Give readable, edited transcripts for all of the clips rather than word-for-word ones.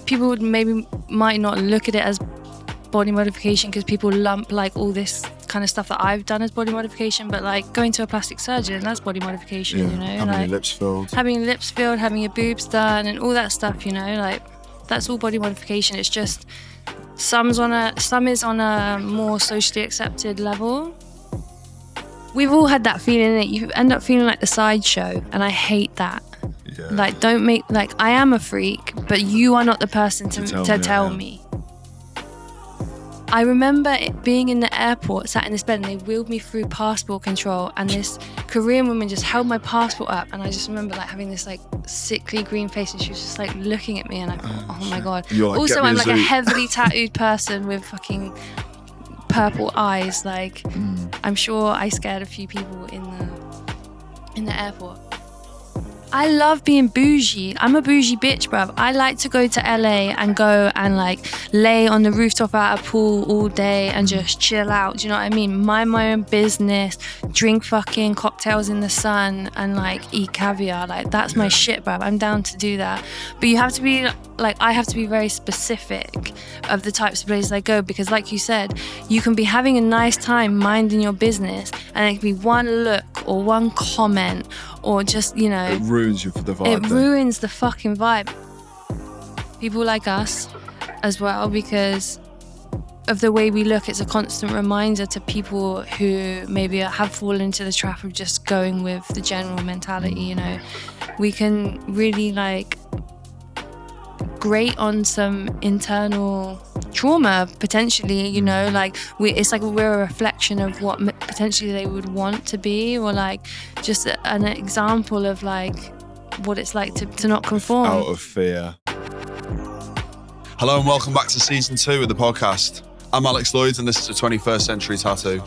people would might not look at it as body modification because people lump like all this kind of stuff that I've done as body modification, but like going to a plastic surgeon, that's body modification, you know, having like your lips filled, having your boobs done and all that stuff, you know, like that's all body modification. It's just some is on a more socially accepted level. We've all had that feeling that you end up feeling like the sideshow, and I hate that. Yeah. Like, don't make, like, I am a freak, but you are not the person to tell me. I remember it being in the airport, sat in this bed, and they wheeled me through passport control, and this Korean woman just held my passport up, and I just remember like having this like sickly green face, and she was just like looking at me, and I thought, oh my God. Like, also, I'm like a heavily tattooed person with fucking purple eyes. Like, I'm sure I scared a few people in the airport. I love being bougie. I'm a bougie bitch, bruv. I like to go to LA and go and like lay on the rooftop at a pool all day and just chill out. Do you know what I mean? Mind my own business, drink fucking cocktails in the sun and like eat caviar. Like that's my shit, bruv. I'm down to do that. But you have to be like, I have to be very specific of the types of places I go, because like you said, you can be having a nice time minding your business and it can be one look or one comment or just, you know, it ruins you for the vibe. It ruins the fucking vibe. People like us as well, because of the way we look, it's a constant reminder to people who maybe have fallen into the trap of just going with the general mentality, you know. We can really like grate on some internal trauma potentially, you know, like it's like we're a reflection of what potentially they would want to be, or like just an example of like what it's like to not conform. Out of fear. Hello and welcome back to season 2 of the podcast. I'm Alex Lloyd and this is the 21st Century Tattoo.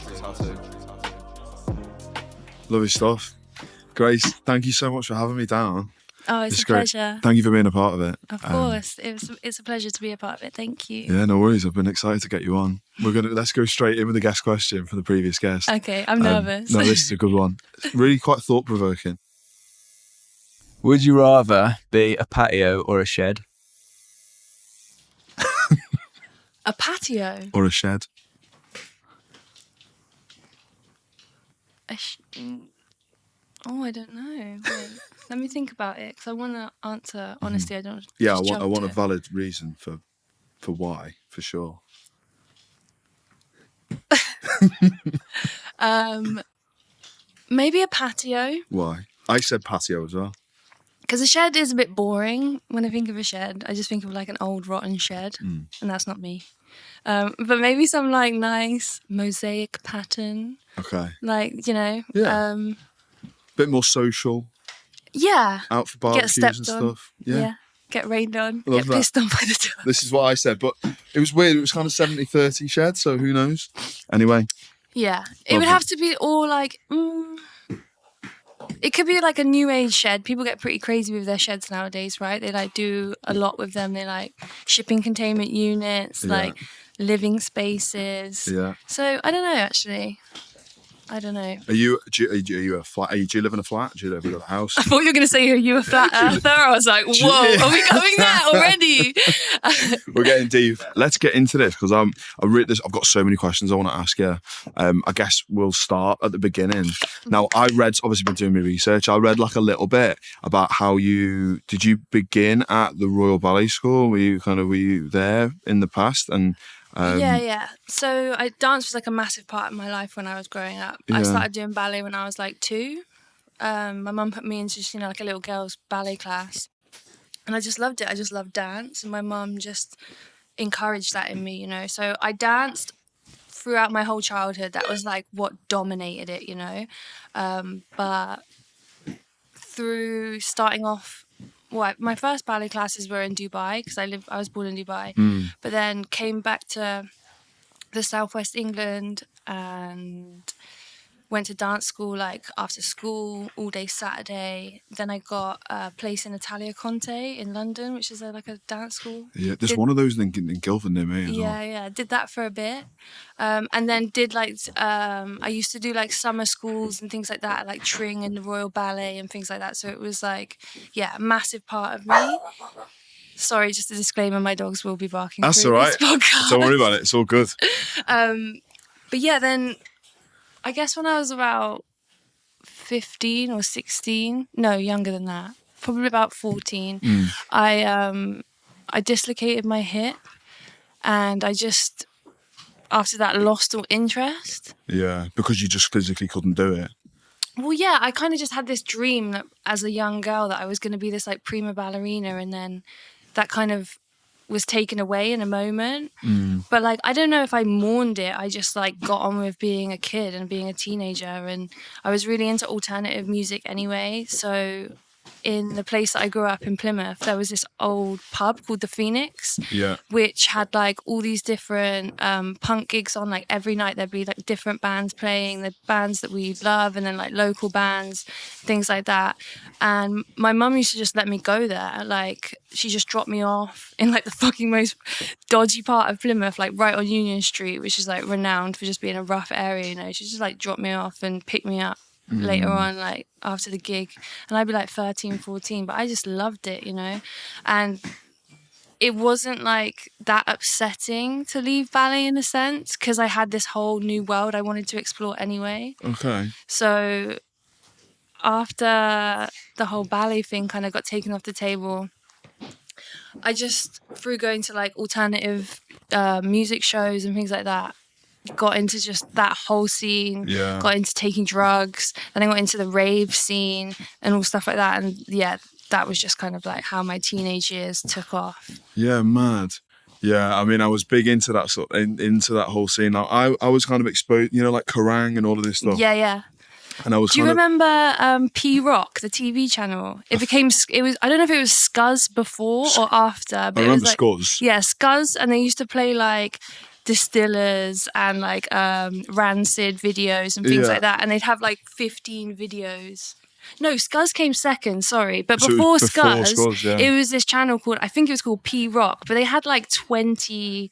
Lovely stuff. Grace, thank you so much for having me down. Oh, it's a pleasure. Thank you for being a part of it. Of course, it's a pleasure to be a part of it. Thank you. Yeah, no worries. I've been excited to get you on. Let's go straight in with the guest question from the previous guest. Okay, I'm nervous. No, this is a good one. Really quite thought-provoking. Would you rather be a patio or a shed? A patio or a shed? Oh, I don't know. Wait, let me think about it, because I want to answer honestly. I don't. Yeah, I want a valid reason for why, for sure. Maybe a patio. Why? I said patio as well. Because a shed is a bit boring. When I think of a shed, I just think of like an old rotten shed, and that's not me. But maybe some like nice mosaic pattern. Okay. Like, you know. Yeah. Bit more social. Yeah. Out for barbecues and stuff. Yeah. Get rained on. Get pissed on by the door. This is what I said, but it was weird. It was kind of 70-30 shed, so who knows? Anyway. Yeah. It would have to be all like... It could be like a new age shed. People get pretty crazy with their sheds nowadays, right? They like do a lot with them. They like shipping containment units, like living spaces. Yeah. So I don't know, actually. I don't know. Do you live in a flat? Do you live in a house? I thought you were going to say, are you a flat earther? I was like, whoa, are we going there already? We're getting deep. Let's get into this, because I've got so many questions I want to ask you. I guess we'll start at the beginning. Now, obviously been doing my research. I read like a little bit about how did you begin at the Royal Ballet School? Were you there in the past? And yeah. So dance was like a massive part of my life when I was growing up. Yeah. I started doing ballet when I was like 2. My mum put me into just, like a little girls' ballet class. And I just loved it. I just loved dance. And my mum just encouraged that in me, you know. So I danced throughout my whole childhood. That was like what dominated it, you know. But through starting off... Well, my first ballet classes were in Dubai, because I was born in Dubai, but then came back to the southwest England and went to dance school like after school, all day Saturday. Then I got a place in Italia Conte in London, which is like a dance school. Yeah, there's one of those in Guildford near me as well. Yeah. Did that for a bit. And then did like, I used to do like summer schools and things like that, like Tring and the Royal Ballet and things like that. So it was like, a massive part of me. Sorry, just a disclaimer, my dogs will be barking That's through all right. this podcast. Don't worry about it. It's all good. But yeah, then I guess when I was about 15 or 16, no, younger than that, probably about 14, I dislocated my hip, and I just, after that, lost all interest. Yeah, because you just physically couldn't do it. Well, yeah, I kind of just had this dream that, as a young girl, that I was going to be this like prima ballerina, and then that kind of was taken away in a moment. But like, I don't know if I mourned it. I just like got on with being a kid and being a teenager, and I was really into alternative music anyway. So in the place that I grew up in Plymouth, there was this old pub called the Phoenix, which had like all these different punk gigs on. Like every night there'd be like different bands playing, the bands that we love, and then like local bands, things like that. And my mum used to just let me go there. Like she just dropped me off in like the fucking most dodgy part of Plymouth, like right on Union Street, which is like renowned for just being a rough area, you know. She just like dropped me off and picked me up later on, like after the gig, and I'd be like 13, 14, but I just loved it, you know. And it wasn't like that upsetting to leave ballet in a sense, because I had this whole new world I wanted to explore anyway. Okay. So after the whole ballet thing kind of got taken off the table, I just, through going to like alternative music shows and things like that, got into just that whole scene, got into taking drugs, then I got into the rave scene and all stuff like that. And yeah, that was just kind of like how my teenage years took off. Yeah, mad. Yeah, I mean, I was big into that into that whole scene. I was kind of exposed, you know, like Kerrang and all of this stuff. Yeah. And I was. Do you remember P-Rock, the TV channel? It was, I don't know if it was Scuzz before or after, but I it was remember like, Scuzz. Yeah, Scuzz, and they used to play like Distillers and like Rancid videos and things like that, and they'd have like 15 videos. No, Scuzz came second, sorry, but So before it was before Scuzz, Scuzz, it was this channel called, I think it was called P-Rock, but they had like 20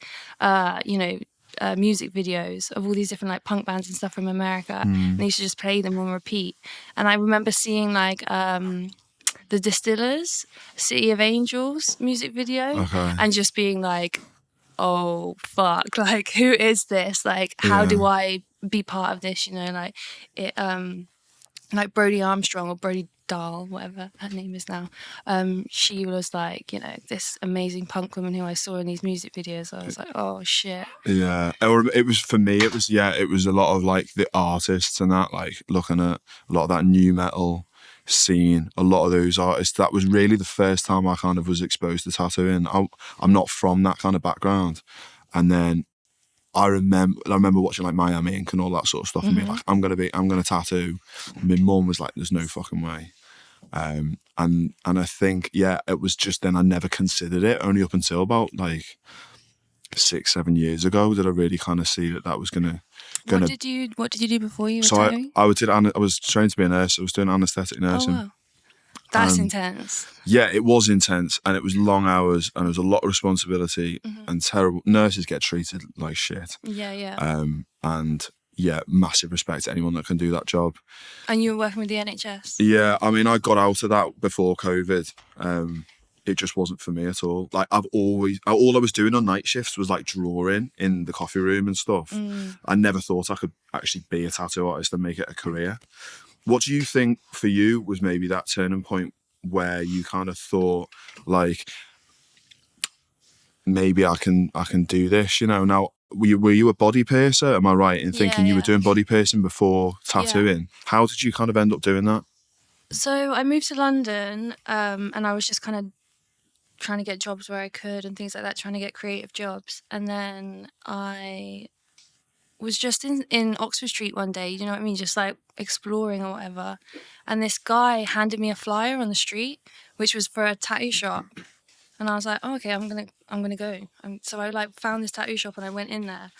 music videos of all these different like punk bands and stuff from America, and they used to just play them on repeat. And I remember seeing like the Distillers City of Angels music video, and just being like, oh fuck, like who is this, like how do I be part of this, you know, like it like Brody Armstrong or Brody Dahl, whatever her name is now, she was like, you know, this amazing punk woman who I saw in these music videos. I was like, oh shit. Yeah, it was, for me, it was a lot of like the artists and that, like looking at a lot of that new metal scene, a lot of those artists. That was really the first time I kind of was exposed to tattooing. I'm not from that kind of background, and then I remember watching like Miami Ink and all that sort of stuff, and being like, I'm gonna tattoo. My mum was like, there's no fucking way. And I think it was just then I never considered it. Only up until about like 6-7 years ago did I really kind of see that was gonna. What did you do before you were tattooing? I was trained to be a nurse. I was doing anaesthetic nursing. Oh wow. That's intense. Yeah, it was intense, and it was long hours, and there was a lot of responsibility and terrible. Nurses get treated like shit. Yeah. And yeah, massive respect to anyone that can do that job. And you were working with the NHS? Yeah, I mean, I got out of that before COVID. It just wasn't for me at all. Like all I was doing on night shifts was like drawing in the coffee room and stuff. I never thought I could actually be a tattoo artist and make it a career. What do you think for you was maybe that turning point where you kind of thought like, maybe I can do this, you know? Now, were you a body piercer? Am I right in thinking you were doing body piercing before tattooing? Yeah. How did you kind of end up doing that? So I moved to London, and I was just kind of trying to get jobs where I could and things like that, trying to get creative jobs. And then I was just in Oxford Street one day, you know what I mean, just like exploring or whatever, and this guy handed me a flyer on the street which was for a tattoo shop, and I was like, oh, okay, I'm gonna go. And so I like found this tattoo shop and I went in there,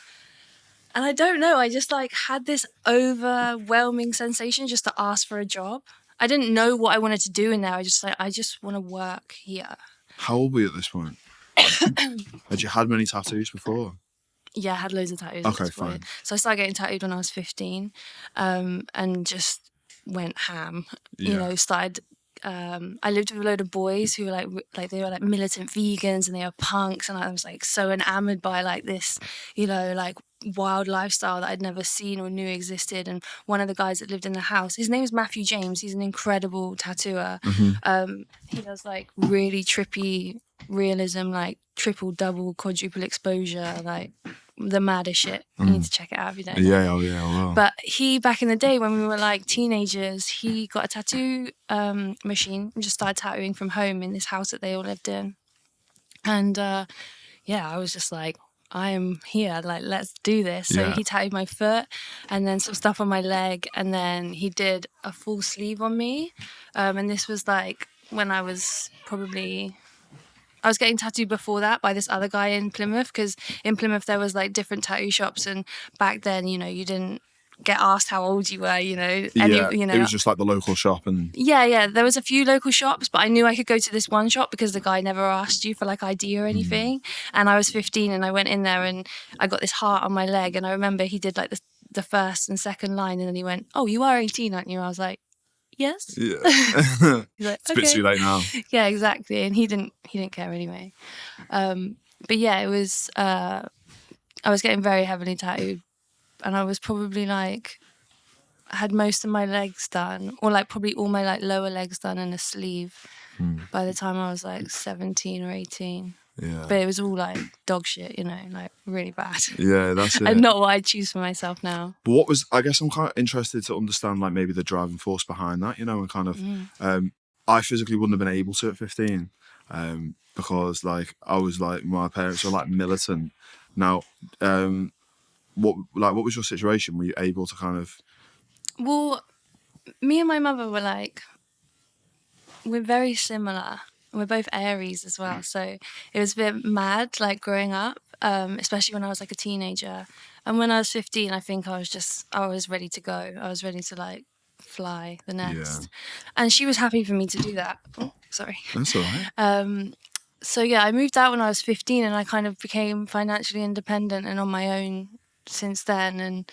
and I don't know, I just like had this overwhelming sensation just to ask for a job. I didn't know what I wanted to do in there. I just want to work here. How old were you at this point? Had you had many tattoos before? Yeah, I had loads of tattoos. Okay, fine. So I started getting tattooed when I was 15, and just went ham. Yeah. You know, started I lived with a load of boys who were like they were like militant vegans and they were punks, and I was like so enamored by like this, you know, like wild lifestyle that I'd never seen or knew existed. And one of the guys that lived in the house, his name is Matthew James. He's an incredible tattooer. He does like really trippy realism, like triple, double, quadruple exposure, like the maddest shit. You need to check it out if you don't know. Yeah, I will. But he, back in the day when we were like teenagers, he got a tattoo machine and just started tattooing from home in this house that they all lived in. And yeah, I was just like, I am here, like, let's do this. So he tattooed my foot and then some stuff on my leg, and then he did a full sleeve on me. And this was like when I was getting tattooed before that by this other guy in Plymouth, because in Plymouth there was like different tattoo shops, and back then, you know, you didn't get asked how old you were, you know. It was just like the local shop. And yeah, there was a few local shops, but I knew I could go to this one shop because the guy never asked you for like ID or anything. And I was 15 and I went in there and I got this heart on my leg, and I remember he did like the first and second line, and then he went, "Oh, you are 18, aren't you?" I was like, "Yes." Yeah. He's like, It's a bit too late now. Yeah, exactly. And he didn't care anyway. But yeah, it was I was getting very heavily tattooed, and I was probably like, I had most of my legs done, or like probably all my like lower legs done and a sleeve by the time I was like 17 or 18. Yeah. But it was all like dog shit, you know, like really bad. Yeah, that's it. And not what I'd choose for myself now. But I guess I'm kind of interested to understand like maybe the driving force behind that, you know, and kind of, I physically wouldn't have been able to at 15 because like I was like, my parents were like militant. Now, what was your situation? Were you able to kind of? Well, me and my mother were like, we're very similar. We're both Aries as well, so it was a bit mad, like growing up, especially when I was like a teenager. And when I was 15, I think I was ready to go. I was ready to like fly the nest. And she was happy for me to do that. Oh, sorry. That's all right. So yeah, I moved out when I was 15, and I kind of became financially independent and on my own since then. And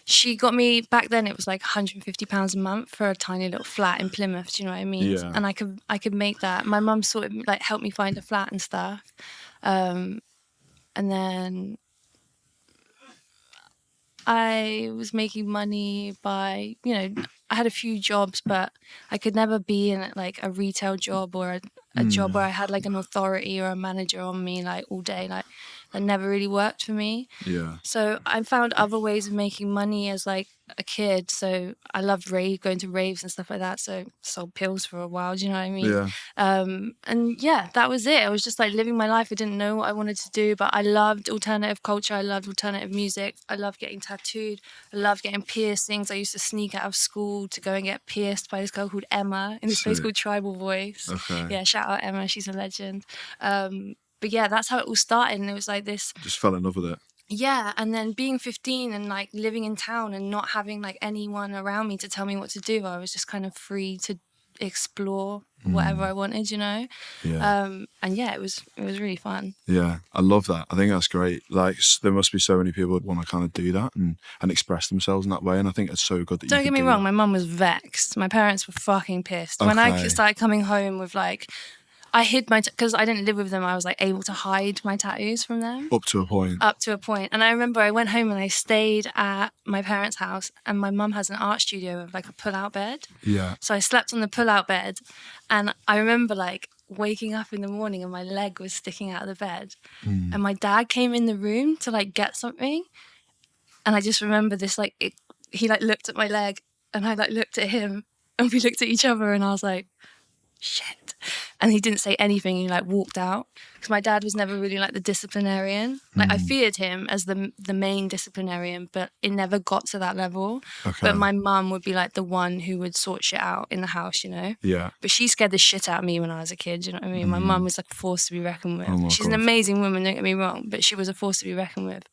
she got me, back then it was like £150 a month for a tiny little flat in Plymouth, do you know what I mean? Yeah. And I could make that. My mum sort of like helped me find a flat and stuff. And then I was making money by, you know, I had a few jobs, but I could never be in like a retail job or a job where I had like an authority or a manager on me like all day. Like that never really worked for me. Yeah. So I found other ways of making money as like a kid. So I loved going to raves and stuff like that. So sold pills for a while. Do you know what I mean? Yeah. And yeah, that was it. I was just like living my life. I didn't know what I wanted to do, but I loved alternative culture. I loved alternative music. I loved getting tattooed. I loved getting piercings. I used to sneak out of school to go and get pierced by this girl called Emma in this place called Tribal Voice. Okay. Yeah, shout out Emma. She's a legend. But yeah, that's how it all started. And it was like this. Just fell in love with it. Yeah, and then being 15 and like living in town and not having like anyone around me to tell me what to do, I was just kind of free to explore whatever I wanted, you know. Yeah. And yeah, it was really fun. Yeah, I love that. I think that's great. Like, there must be so many people that want to kind of do that and express themselves in that way. And I think it's so good that Don't you get me wrong, my mum was vexed. My parents were fucking pissed. When I started coming home with like, I hid because I didn't live with them, I was like able to hide my tattoos from them. Up to a point. And I remember I went home and I stayed at my parents' house, and my mum has an art studio with like a pull-out bed. Yeah. So I slept on the pull-out bed, and I remember like waking up in the morning and my leg was sticking out of the bed. And my dad came in the room to like get something. And I just remember this, like, he like looked at my leg and I like looked at him and we looked at each other and I was like, shit. And he didn't say anything. He like walked out, because my dad was never really like the disciplinarian. Like I feared him as the main disciplinarian, but it never got to that level. Okay. But my mum would be like the one who would sort shit out in the house, you know? Yeah. But she scared the shit out of me when I was a kid, you know what I mean? My mum was like a force to be reckoned with. Oh She's God. an amazing woman, don't get me wrong, but she was a force to be reckoned with.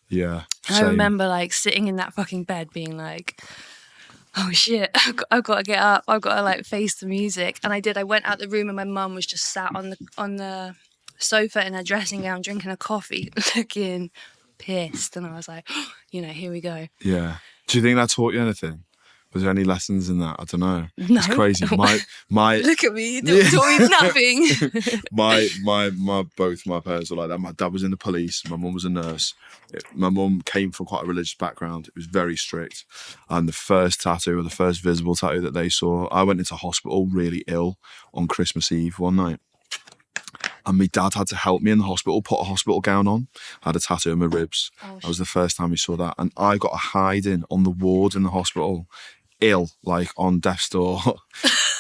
Yeah. I remember like sitting in that fucking bed being like, oh shit, I've got to get up. I've got to like face the music. And I did. I went out the room and my mum was just sat on the sofa in her dressing gown drinking a coffee, looking pissed. And I was like, oh, you know, here we go. Yeah. Do you think that taught you anything? Was there any lessons in that? I don't know. No. It's crazy. My Look at me, you taught me nothing. both my parents were like that. My dad was in the police. My mum was a nurse. My mum came from quite a religious background. It was very strict. And the first tattoo, or the first visible tattoo that they saw, I went into hospital really ill on Christmas Eve one night. And my dad had to help me in the hospital, put a hospital gown on. I had a tattoo on my ribs. That was the first time he saw that. And I got a hide-in on the ward in the hospital, ill, like on death's door.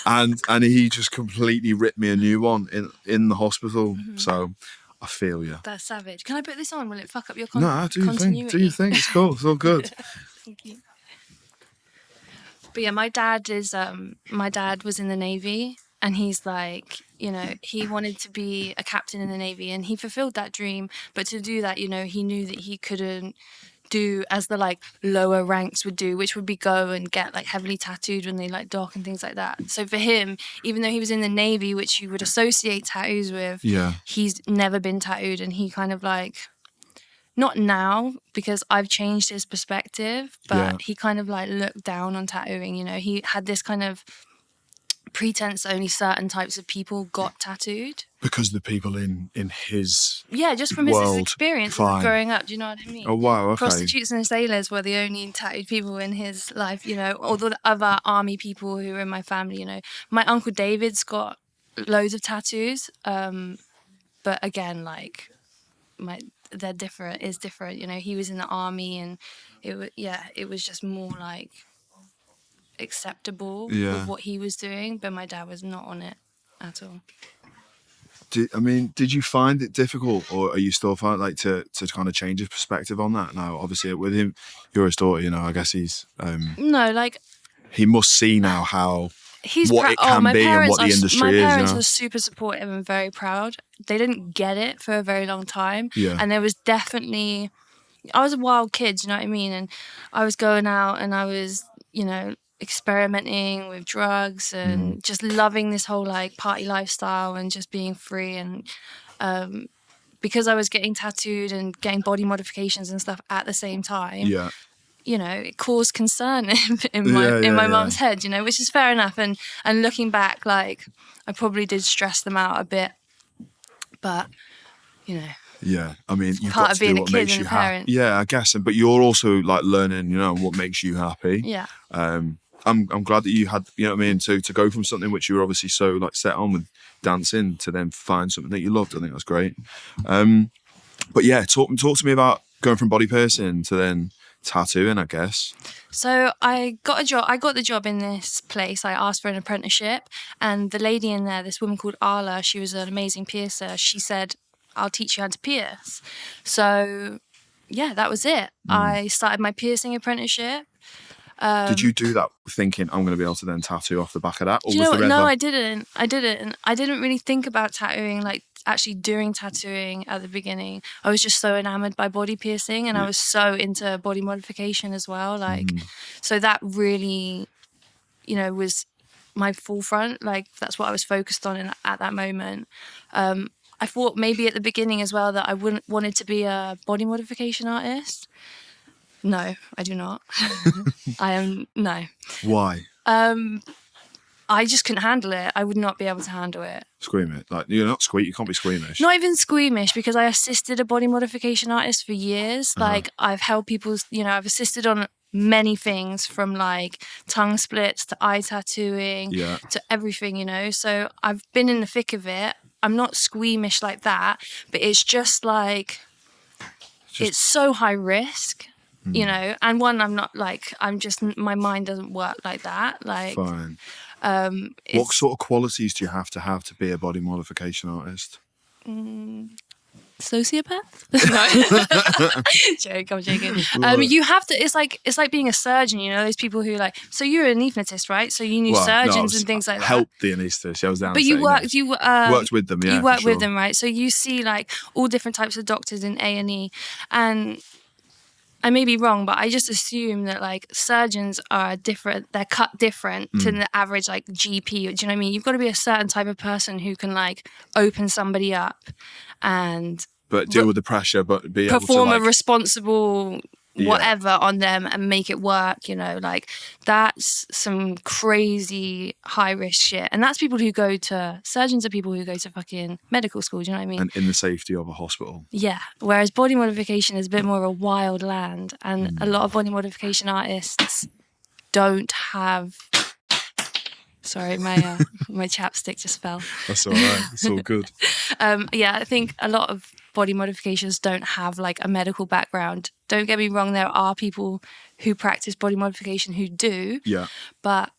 and he just completely ripped me a new one in the hospital. So I feel you. That's savage. Can I put this on? Will it fuck up your No, do your thing. continuity? Do your thing. It's cool. It's all good. Thank you. But yeah, my dad was in the Navy. And he's like, you know, he wanted to be a captain in the Navy, and he fulfilled that dream. But to do that, you know, he knew that he couldn't do as the like lower ranks would do, which would be go and get like heavily tattooed when they like dock and things like that. So for him, even though he was in the Navy, which you would associate tattoos with, he's never been tattooed. And he kind of like, not now, because I've changed his perspective, but he kind of like looked down on tattooing. You know, he had this kind of pretense only certain types of people got tattooed. Because the people in his just from his experience of growing up, do you know what I mean? Oh wow, okay. Prostitutes and sailors were the only tattooed people in his life, you know, all the other army people who were in my family, you know. My uncle David's got loads of tattoos, but again, like they're different, you know. He was in the army, and it was just more like acceptable with what he was doing, but my dad was not on it at all. Did you find it difficult, or are you still finding like to kind of change his perspective on that now? Obviously with him, you're his daughter, you know, I guess he's no, like he must see now how what it can be and what the industry is. My parents you know? are super supportive and very proud. They didn't get it for a very long time, and there was definitely, I was a wild kid, you know what I mean, and I was going out and I was, you know, experimenting with drugs and just loving this whole like party lifestyle and just being free. And because I was getting tattooed and getting body modifications and stuff at the same time, you know, it caused concern in my mum's head, you know, which is fair enough. And looking back, like I probably did stress them out a bit, but you know. Yeah, I mean, you've part got of to being do a what kid makes and you a parent. happy. Yeah, I guess. But you're also like learning, you know, what makes you happy. Yeah. I'm glad that you had, you know what I mean, to go from something which you were obviously so like set on with dancing to then find something that you loved. I think that's great. But yeah, talk to me about going from body piercing to then tattooing, I guess. So I got the job in this place. I asked for an apprenticeship, and the lady in there, this woman called Arla, she was an amazing piercer. She said, I'll teach you how to pierce. So yeah, that was it. I started my piercing apprenticeship. Did you do that thinking I'm going to be able to then tattoo off the back of that? Or No, I didn't. I didn't really think about tattooing, like actually doing tattooing at the beginning. I was just so enamored by body piercing, and I was so into body modification as well. Like, so that really, you know, was my forefront. Like that's what I was focused on at that moment. I thought maybe at the beginning as well that I wanted to be a body modification artist. No, I do not. No. Why? I just couldn't handle it. I would not be able to handle it. Scream it. Like, you're not you can't be squeamish. Not even squeamish, because I assisted a body modification artist for years. Like I've helped people, you know, I've assisted on many things from like tongue splits to eye tattooing to everything, you know. So I've been in the thick of it. I'm not squeamish like that, but it's just like, it's so high risk. You know, and my mind doesn't work like that. Like, fine. What sort of qualities do you have to be a body modification artist? Sociopath? No. I'm joking. You have to. It's like being a surgeon. You know, those people who like. So you're an anaesthetist, right? So you knew surgeons and things like that. Helped the anaesthetist. I was down. But you worked with them. Yeah, you worked with them, right? So you see like all different types of doctors in A&E, and I may be wrong, but I just assume that like surgeons are different. They're cut different to the average like GP. Do you know what I mean? You've got to be a certain type of person who can like open somebody up and deal with the pressure, but be able to perform a responsible whatever on them and make it work, you know, like that's some crazy high risk shit. And that's people who go to, surgeons are people who go to fucking medical school, do you know what I mean? And in the safety of a hospital. Yeah. Whereas body modification is a bit more of a wild land, and a lot of body modification artists don't have... Sorry, my chapstick just fell. That's all right. It's all good. Yeah, I think a lot of body modifications don't have like a medical background. Don't get me wrong, there are people who practice body modification who do. Yeah. But,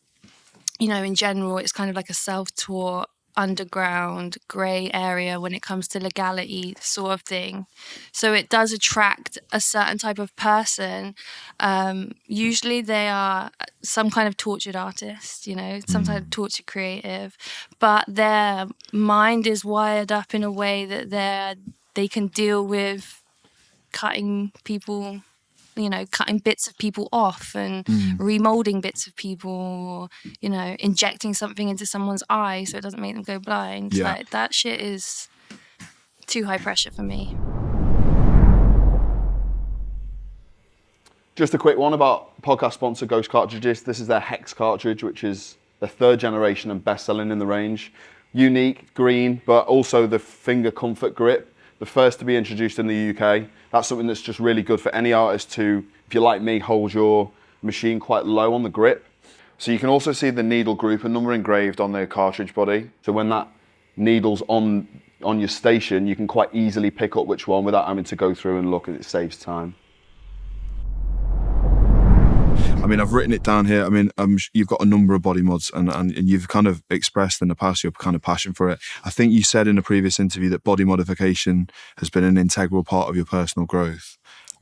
you know, in general, it's kind of like a self-taught, underground, grey area when it comes to legality sort of thing. So it does attract a certain type of person. Usually they are some kind of tortured artist, you know, some kind of tortured creative, but their mind is wired up in a way that they can deal with cutting people, you know, cutting bits of people off and remolding bits of people, or, you know, injecting something into someone's eye so it doesn't make them go blind. Yeah. Like, that shit is too high pressure for me. Just a quick one about podcast sponsor Ghost Cartridges. This is their Hex cartridge, which is the 3rd generation and best selling in the range. Unique, green, but also the finger comfort grip. The first to be introduced in the UK. That's something that's just really good for any artist to, if you're like me, hold your machine quite low on the grip. So you can also see the needle group and number engraved on the cartridge body. So when that needle's on your station, you can quite easily pick up which one without having to go through and look, and it saves time. I mean, I've written it down here. I mean, you've got a number of body mods, and you've kind of expressed in the past your kind of passion for it. I think you said in a previous interview that body modification has been an integral part of your personal growth.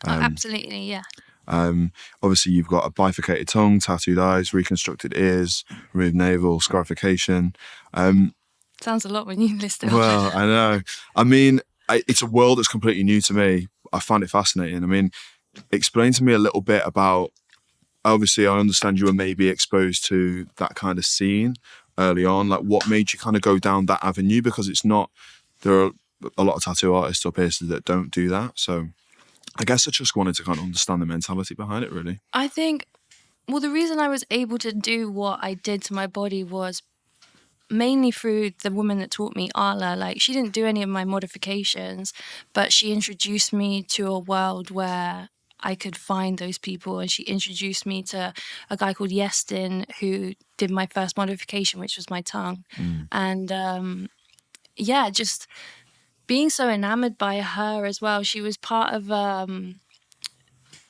Absolutely, yeah. Obviously, you've got a bifurcated tongue, tattooed eyes, reconstructed ears, removed navel, scarification. Sounds a lot when you list it. Well, I know. I mean, it's a world that's completely new to me. I find it fascinating. I mean, explain to me a little bit about... Obviously, I understand you were maybe exposed to that kind of scene early on. Like, what made you kind of go down that avenue? Because it's not... There are a lot of tattoo artists or piercers that don't do that. So I guess I just wanted to kind of understand the mentality behind it, really. I think, well, the reason I was able to do what I did to my body was mainly through the woman that taught me, Arla. Like, she didn't do any of my modifications, but she introduced me to a world where I could find those people, and she introduced me to a guy called Yestin who did my first modification, which was my tongue. And yeah, just being so enamored by her as well. She was part of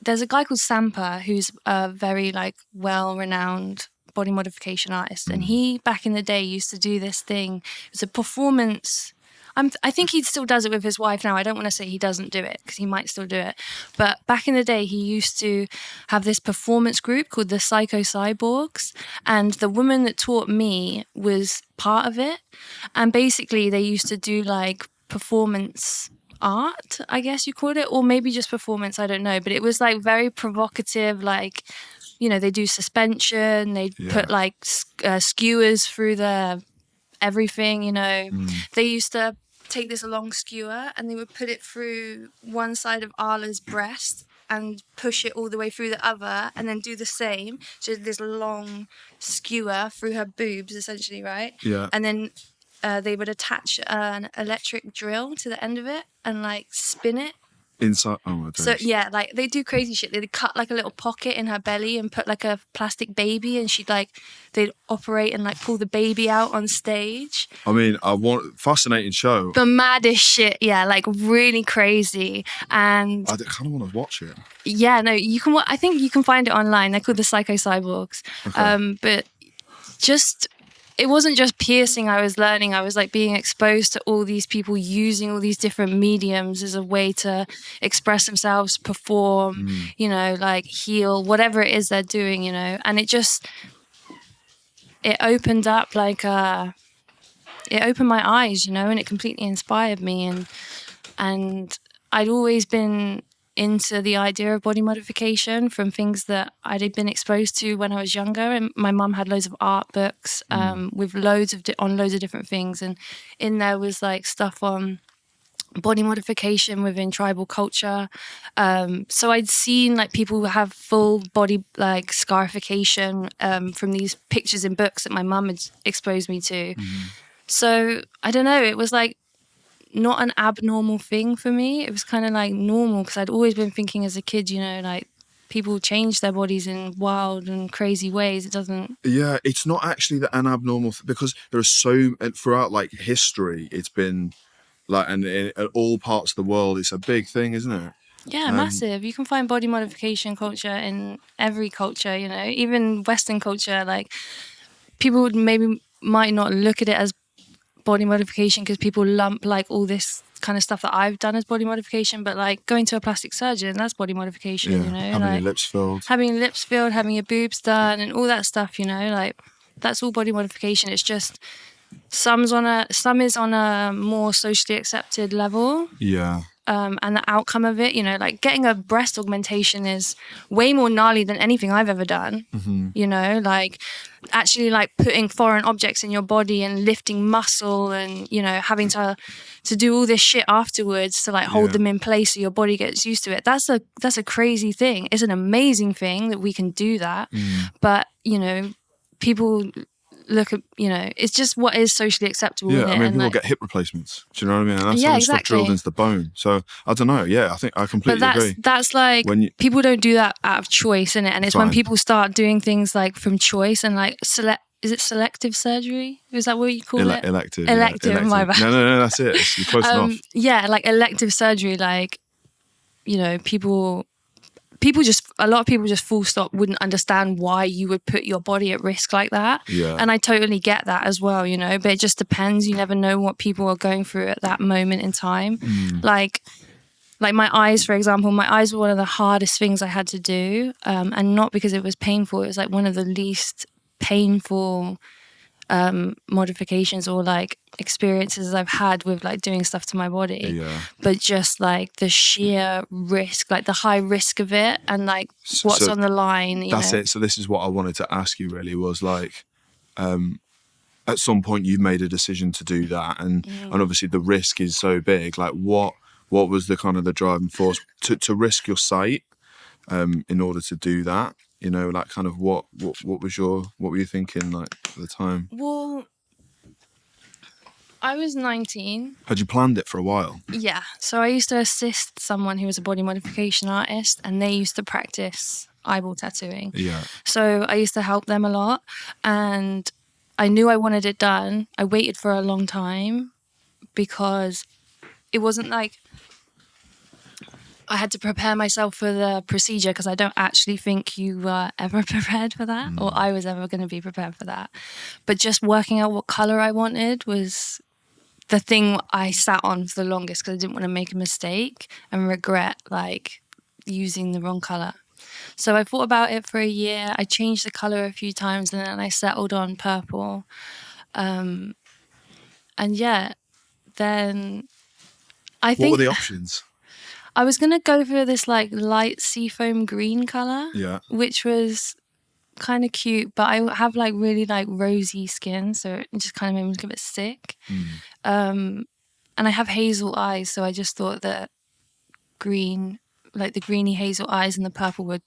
there's a guy called Sampa who's a very like well-renowned body modification artist, and he back in the day used to do this thing. It was a performance. I think he still does it with his wife now. I don't want to say he doesn't do it, because he might still do it. But back in the day, he used to have this performance group called the Psycho Cyborgs. And the woman that taught me was part of it. And basically, they used to do like performance art, I guess you called it, or maybe just performance, I don't know. But it was like very provocative, like, you know, they do suspension, they put like skewers through the everything, you know. They used to take this long skewer and they would put it through one side of Arla's breast and push it all the way through the other, and then do the same. So this long skewer through her boobs, essentially, right? Yeah. And then they would attach an electric drill to the end of it and like spin it. Inside, oh my days. So yeah, like they do crazy shit. They'd cut like a little pocket in her belly and put like a plastic baby, and they'd operate and like pull the baby out on stage. I mean, fascinating show. The maddest shit, yeah, like really crazy. And I kind of want to watch it. Yeah, no, you can. I think you can find it online. They're called the Psycho Cyborgs. Okay. But just. It wasn't just piercing I was learning. I was like being exposed to all these people using all these different mediums as a way to express themselves, perform, you know, like heal, whatever it is they're doing, you know. And it opened up like it opened my eyes, you know, and it completely inspired me. And I'd always been into the idea of body modification from things that I'd been exposed to when I was younger. And my mum had loads of art books with loads of different things, and in there was like stuff on body modification within tribal culture. So I'd seen like people who have full body like scarification from these pictures in books that my mum had exposed me to. So I don't know, it was like not an abnormal thing for me. It was kind of like normal because I'd always been thinking as a kid, you know, like people change their bodies in wild and crazy ways. It doesn't. Yeah, it's not actually an abnormal because there are so throughout like history, it's been like, and in all parts of the world, it's a big thing, isn't it? Yeah, massive. You can find body modification culture in every culture, you know, even Western culture. Like people would might not look at it as body modification because people lump like all this kind of stuff that I've done as body modification, but like going to a plastic surgeon, that's body modification, you know, having like your lips filled, having your boobs done and all that stuff, you know, like that's all body modification. It's just some is on a more socially accepted level. Yeah. And the outcome of it, you know, like getting a breast augmentation is way more gnarly than anything I've ever done. You know, like actually like putting foreign objects in your body and lifting muscle and, you know, having to do all this shit afterwards to like hold them in place so your body gets used to it. That's a crazy thing. It's an amazing thing that we can do that. But, you know, people look at, you know, it's just what is socially acceptable. Yeah, I mean, people like, get hip replacements. Do you know what I mean? And that's some stuff drilled into the bone. So I don't know. Yeah, I think I completely agree. That's like people don't do that out of choice, innit? And it's when people start doing things like from choice and like is it selective surgery? Is that what you call it? Elective. Elective. My bad. No, that's it. You're close enough. Yeah, like elective surgery. Like, you know, a lot of people just full stop wouldn't understand why you would put your body at risk like that. Yeah. And I totally get that as well, you know, but it just depends. You never know what people are going through at that moment in time. Like my eyes, for example, my eyes were one of the hardest things I had to do. And not because it was painful. It was like one of the least painful modifications or like experiences I've had with like doing stuff to my body. But just like the sheer risk, like the high risk of it and like what's on the line. That's it. So this is what I wanted to ask you really was like, at some point you made a decision to do that and obviously the risk is so big. Like what was the kind of the driving force to risk your sight in order to do that? You know, like kind of what were you thinking like at the time? Well, I was 19. Had you planned it for a while? Yeah. So I used to assist someone who was a body modification artist and they used to practice eyeball tattooing. Yeah. So I used to help them a lot and I knew I wanted it done. I waited for a long time because it wasn't like I had to prepare myself for the procedure because I don't actually think you were ever prepared for that or I was ever going to be prepared for that. But just working out what colour I wanted was the thing I sat on for the longest because I didn't want to make a mistake and regret like using the wrong colour. So I thought about it for a year. I changed the colour a few times and then I settled on purple. And yeah, then I think... What were the options? I was going to go for this like light seafoam green colour, which was kind of cute, but I have like really like rosy skin, so it just kind of made me look a bit sick. And I have hazel eyes, so I just thought that green, like the greeny hazel eyes and the purple would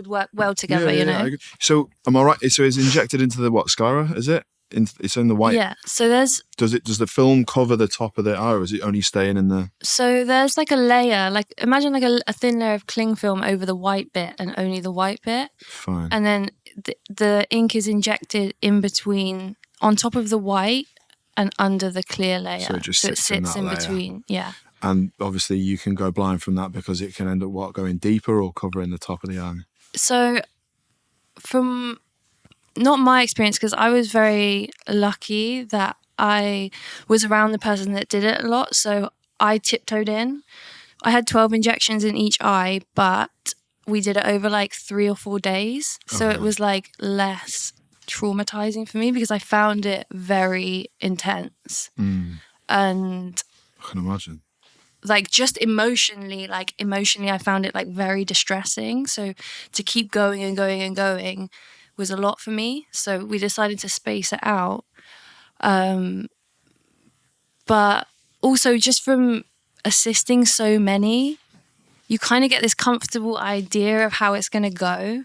work well together, you know? So am I right? So it's injected into the what, sclera, is it? It's in the white. Yeah. So there's. Does the film cover the top of the eye, or is it only staying in the? So there's like a layer, like imagine like a thin layer of cling film over the white bit and only the white bit. Fine. And then the ink is injected in between, on top of the white and under the clear layer. So it just sits in between. Yeah. And obviously you can go blind from that because it can end up going deeper or covering the top of the eye. So from. Not my experience, because I was very lucky that I was around the person that did it a lot. So I tiptoed in. I had 12 injections in each eye, but we did it over like 3 or 4 days. So it was like less traumatizing for me because I found it very intense. And I can imagine. Like just emotionally, I found it like very distressing. So to keep going and going and going was a lot for me, so we decided to space it out. But also just from assisting so many, you kind of get this comfortable idea of how it's going to go.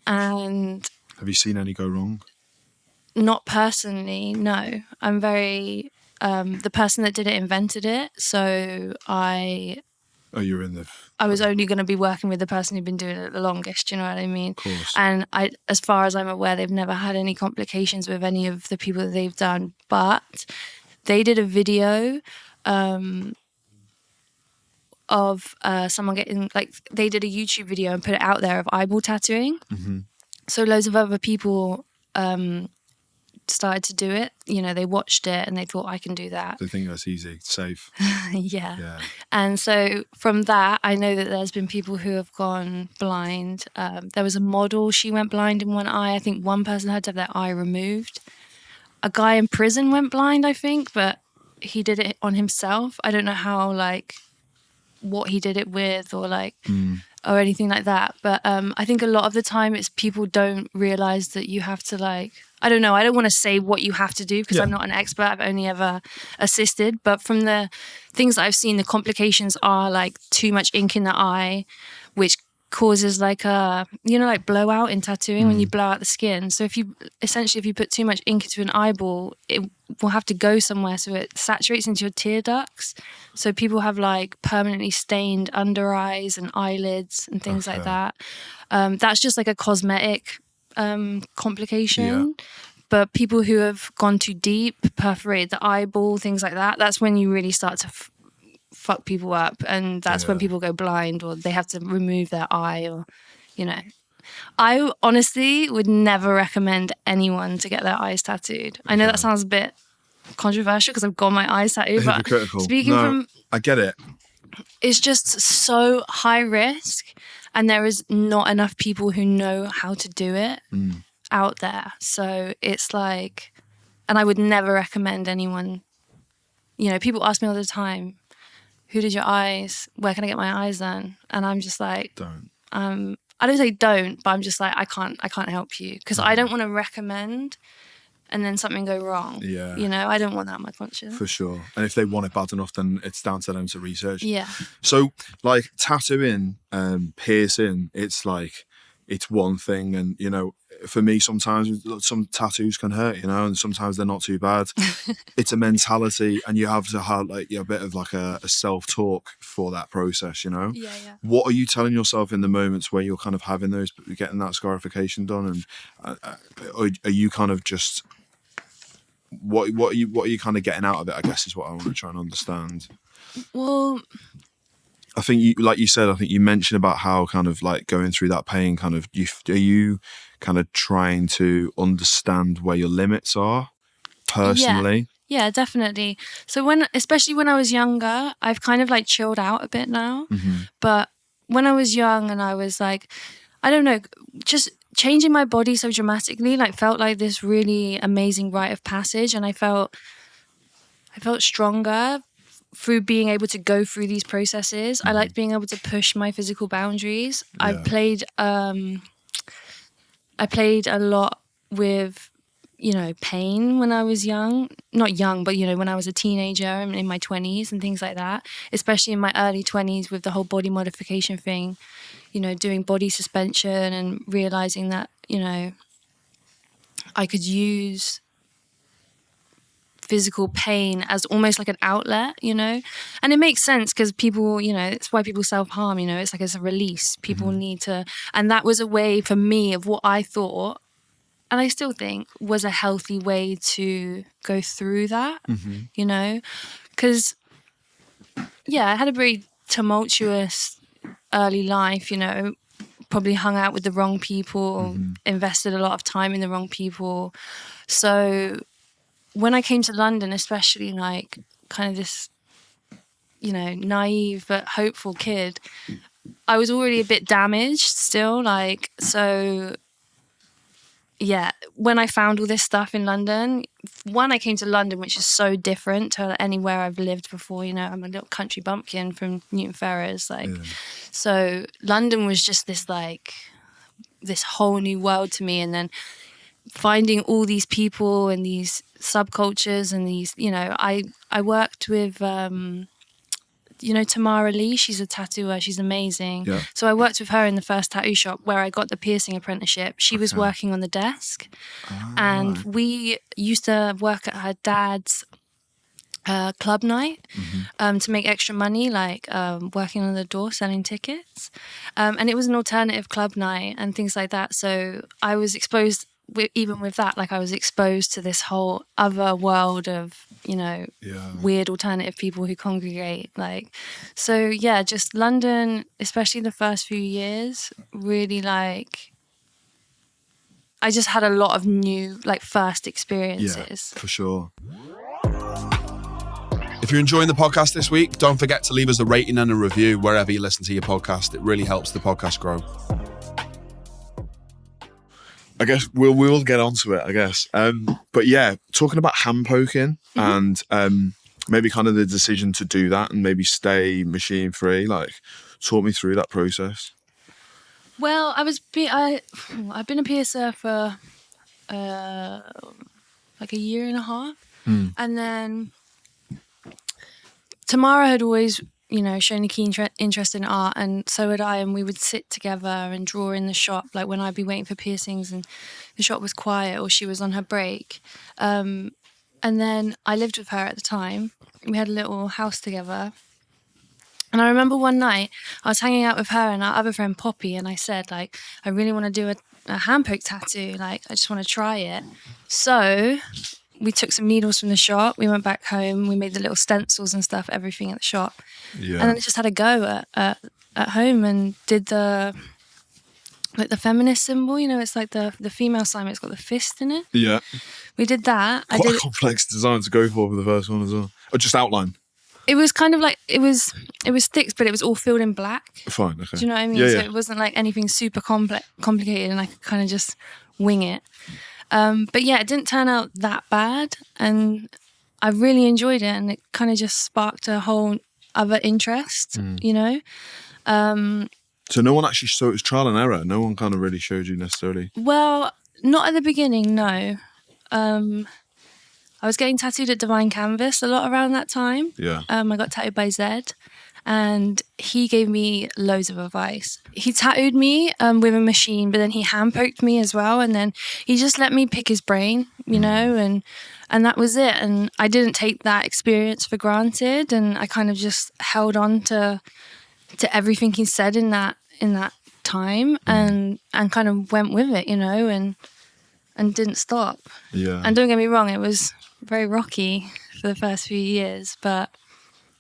And have you seen any go wrong? Not personally, no. I'm very, the person that did it invented it. So Oh, you're in the... I was only going to be working with the person who'd been doing it the longest, you know what I mean? Of course. And as far as I'm aware, they've never had any complications with any of the people that they've done. But they did a video of someone getting, like, they did a YouTube video and put it out there of eyeball tattooing. So loads of other people started to do it. You know, they watched it and they thought, I can do that. They think that's easy, safe. Yeah. And so from that, I know that there's been people who have gone blind. There was a model, she went blind in one eye. I think one person had to have their eye removed. A guy in prison went blind, I think, but he did it on himself. I don't know how, like, what he did it with or like or anything like that, but I think a lot of the time it's people don't realize that you have to, like, I don't know, I don't want to say what you have to do because I'm not an expert, I've only ever assisted, but from the things that I've seen, the complications are like too much ink in the eye, which causes like a, you know, like blowout in tattooing when you blow out the skin. So if you put too much ink into an eyeball, it will have to go somewhere, so it saturates into your tear ducts. So people have like permanently stained under eyes and eyelids and things like that. That's just like a cosmetic complication. But people who have gone too deep, perforated the eyeball, things like that, that's when you really start to fuck people up, and that's when people go blind or they have to remove their eye, or, you know. I honestly would never recommend anyone to get their eyes tattooed. I know that sounds a bit controversial because I've got my eyes tattooed, but speaking I get it. It's just so high risk, and there is not enough people who know how to do it out there. So it's like, and I would never recommend anyone, you know, people ask me all the time, who did your eyes? Where can I get my eyes done? And I'm just like, don't. I don't say don't, but I'm just like, I can't help you because I don't want to recommend and then something go wrong. Yeah. You know, I don't want that on my conscience. For sure. And if they want it bad enough, then it's down to them to research. Yeah. So like tattooing, piercing, it's like, it's one thing. And, you know, for me, sometimes some tattoos can hurt, you know, and sometimes they're not too bad. It's a mentality, and you have to have like a bit of like a self-talk for that process, you know? Yeah. What are you telling yourself in the moments where you're kind of having those, getting that scarification done? And are you kind of just, what are you kind of getting out of it, I guess, is what I want to try and understand. Well, I think you, like you said, I think you mentioned about how kind of like going through that pain, kind of, are you kind of trying to understand where your limits are personally? Yeah, definitely. So especially when I was younger, I've kind of like chilled out a bit now. But when I was young and I was like, I don't know, just changing my body so dramatically, like felt like this really amazing rite of passage. And I felt stronger through being able to go through these processes. I liked being able to push my physical boundaries. I played a lot with, you know, pain when I was young. Not young, but, you know, when I was a teenager and in my 20s and things like that, especially in my early 20s with the whole body modification thing, you know, doing body suspension and realizing that, you know, I could use physical pain as almost like an outlet, you know, and it makes sense because people, you know, it's why people self-harm, you know, it's like it's a release. People need to, and that was a way for me of what I thought, and I still think was a healthy way to go through that, you know, because I had a very tumultuous early life, you know, probably hung out with the wrong people, invested a lot of time in the wrong people. So when I came to London, especially like kind of this, you know, naive but hopeful kid, I was already a bit damaged still. Like, so yeah, when I found all this stuff in London, I came to London, which is so different to anywhere I've lived before. You know, I'm a little country bumpkin from Newton Ferrers. Like, so London was just this like, this whole new world to me. And then finding all these people and these subcultures and these, I worked with, Tamara Lee. She's a tattooer. She's amazing. Yeah. So I worked with her in the first tattoo shop where I got the piercing apprenticeship. She was working on the desk, and we used to work at her dad's club night to make extra money, like working on the door selling tickets, and it was an alternative club night and things like that. So I was exposed, even with that, like I was exposed to this whole other world of weird alternative people who congregate, like. So yeah, just London, especially the first few years, really, like, I just had a lot of new, like, first experiences. Yeah, for sure. If you're enjoying the podcast this week, don't forget to leave us a rating and a review wherever you listen to your podcast. It really helps the podcast grow. I guess we'll get onto it, I guess. But yeah, talking about hand poking and maybe kind of the decision to do that and maybe stay machine free, like, talk me through that process. Well, I've been a piercer for like a year and a half, and then Tamara had always, shown a keen interest in art, and so had I, and we would sit together and draw in the shop, like when I'd be waiting for piercings and the shop was quiet or she was on her break. And then I lived with her at the time. We had a little house together. And I remember one night I was hanging out with her and our other friend Poppy, and I said, like, I really want to do a hand poke tattoo. Like, I just want to try it. So we took some needles from the shop. We went back home. We made the little stencils and stuff, everything at the shop. Yeah. And then I just had a go at home and did the feminist symbol. It's like the female sign. It's got the fist in it. Yeah. We did that. Quite a complex design to go for the first one as well. Or just outline. It was kind of like, it was sticks, but it was all filled in black. Fine, okay. Do you know what I mean? Yeah, so it wasn't like anything super complicated, and I could kind of just wing it. But yeah, it didn't turn out that bad, and I really enjoyed it, and it kind of just sparked a whole other interest, So no one actually, so it was trial and error? No one kind of really showed you necessarily? Well, not at the beginning, no. I was getting tattooed at Divine Canvas a lot around that time. Yeah. I got tattooed by Zed, and he gave me loads of advice. He tattooed me with a machine, but then he hand poked me as well, and then he just let me pick his brain, and that was it. And I didn't take that experience for granted, and I kind of just held on to everything he said in that time, and kind of went with it, and didn't stop. Yeah. And don't get me wrong, it was very rocky for the first few years, but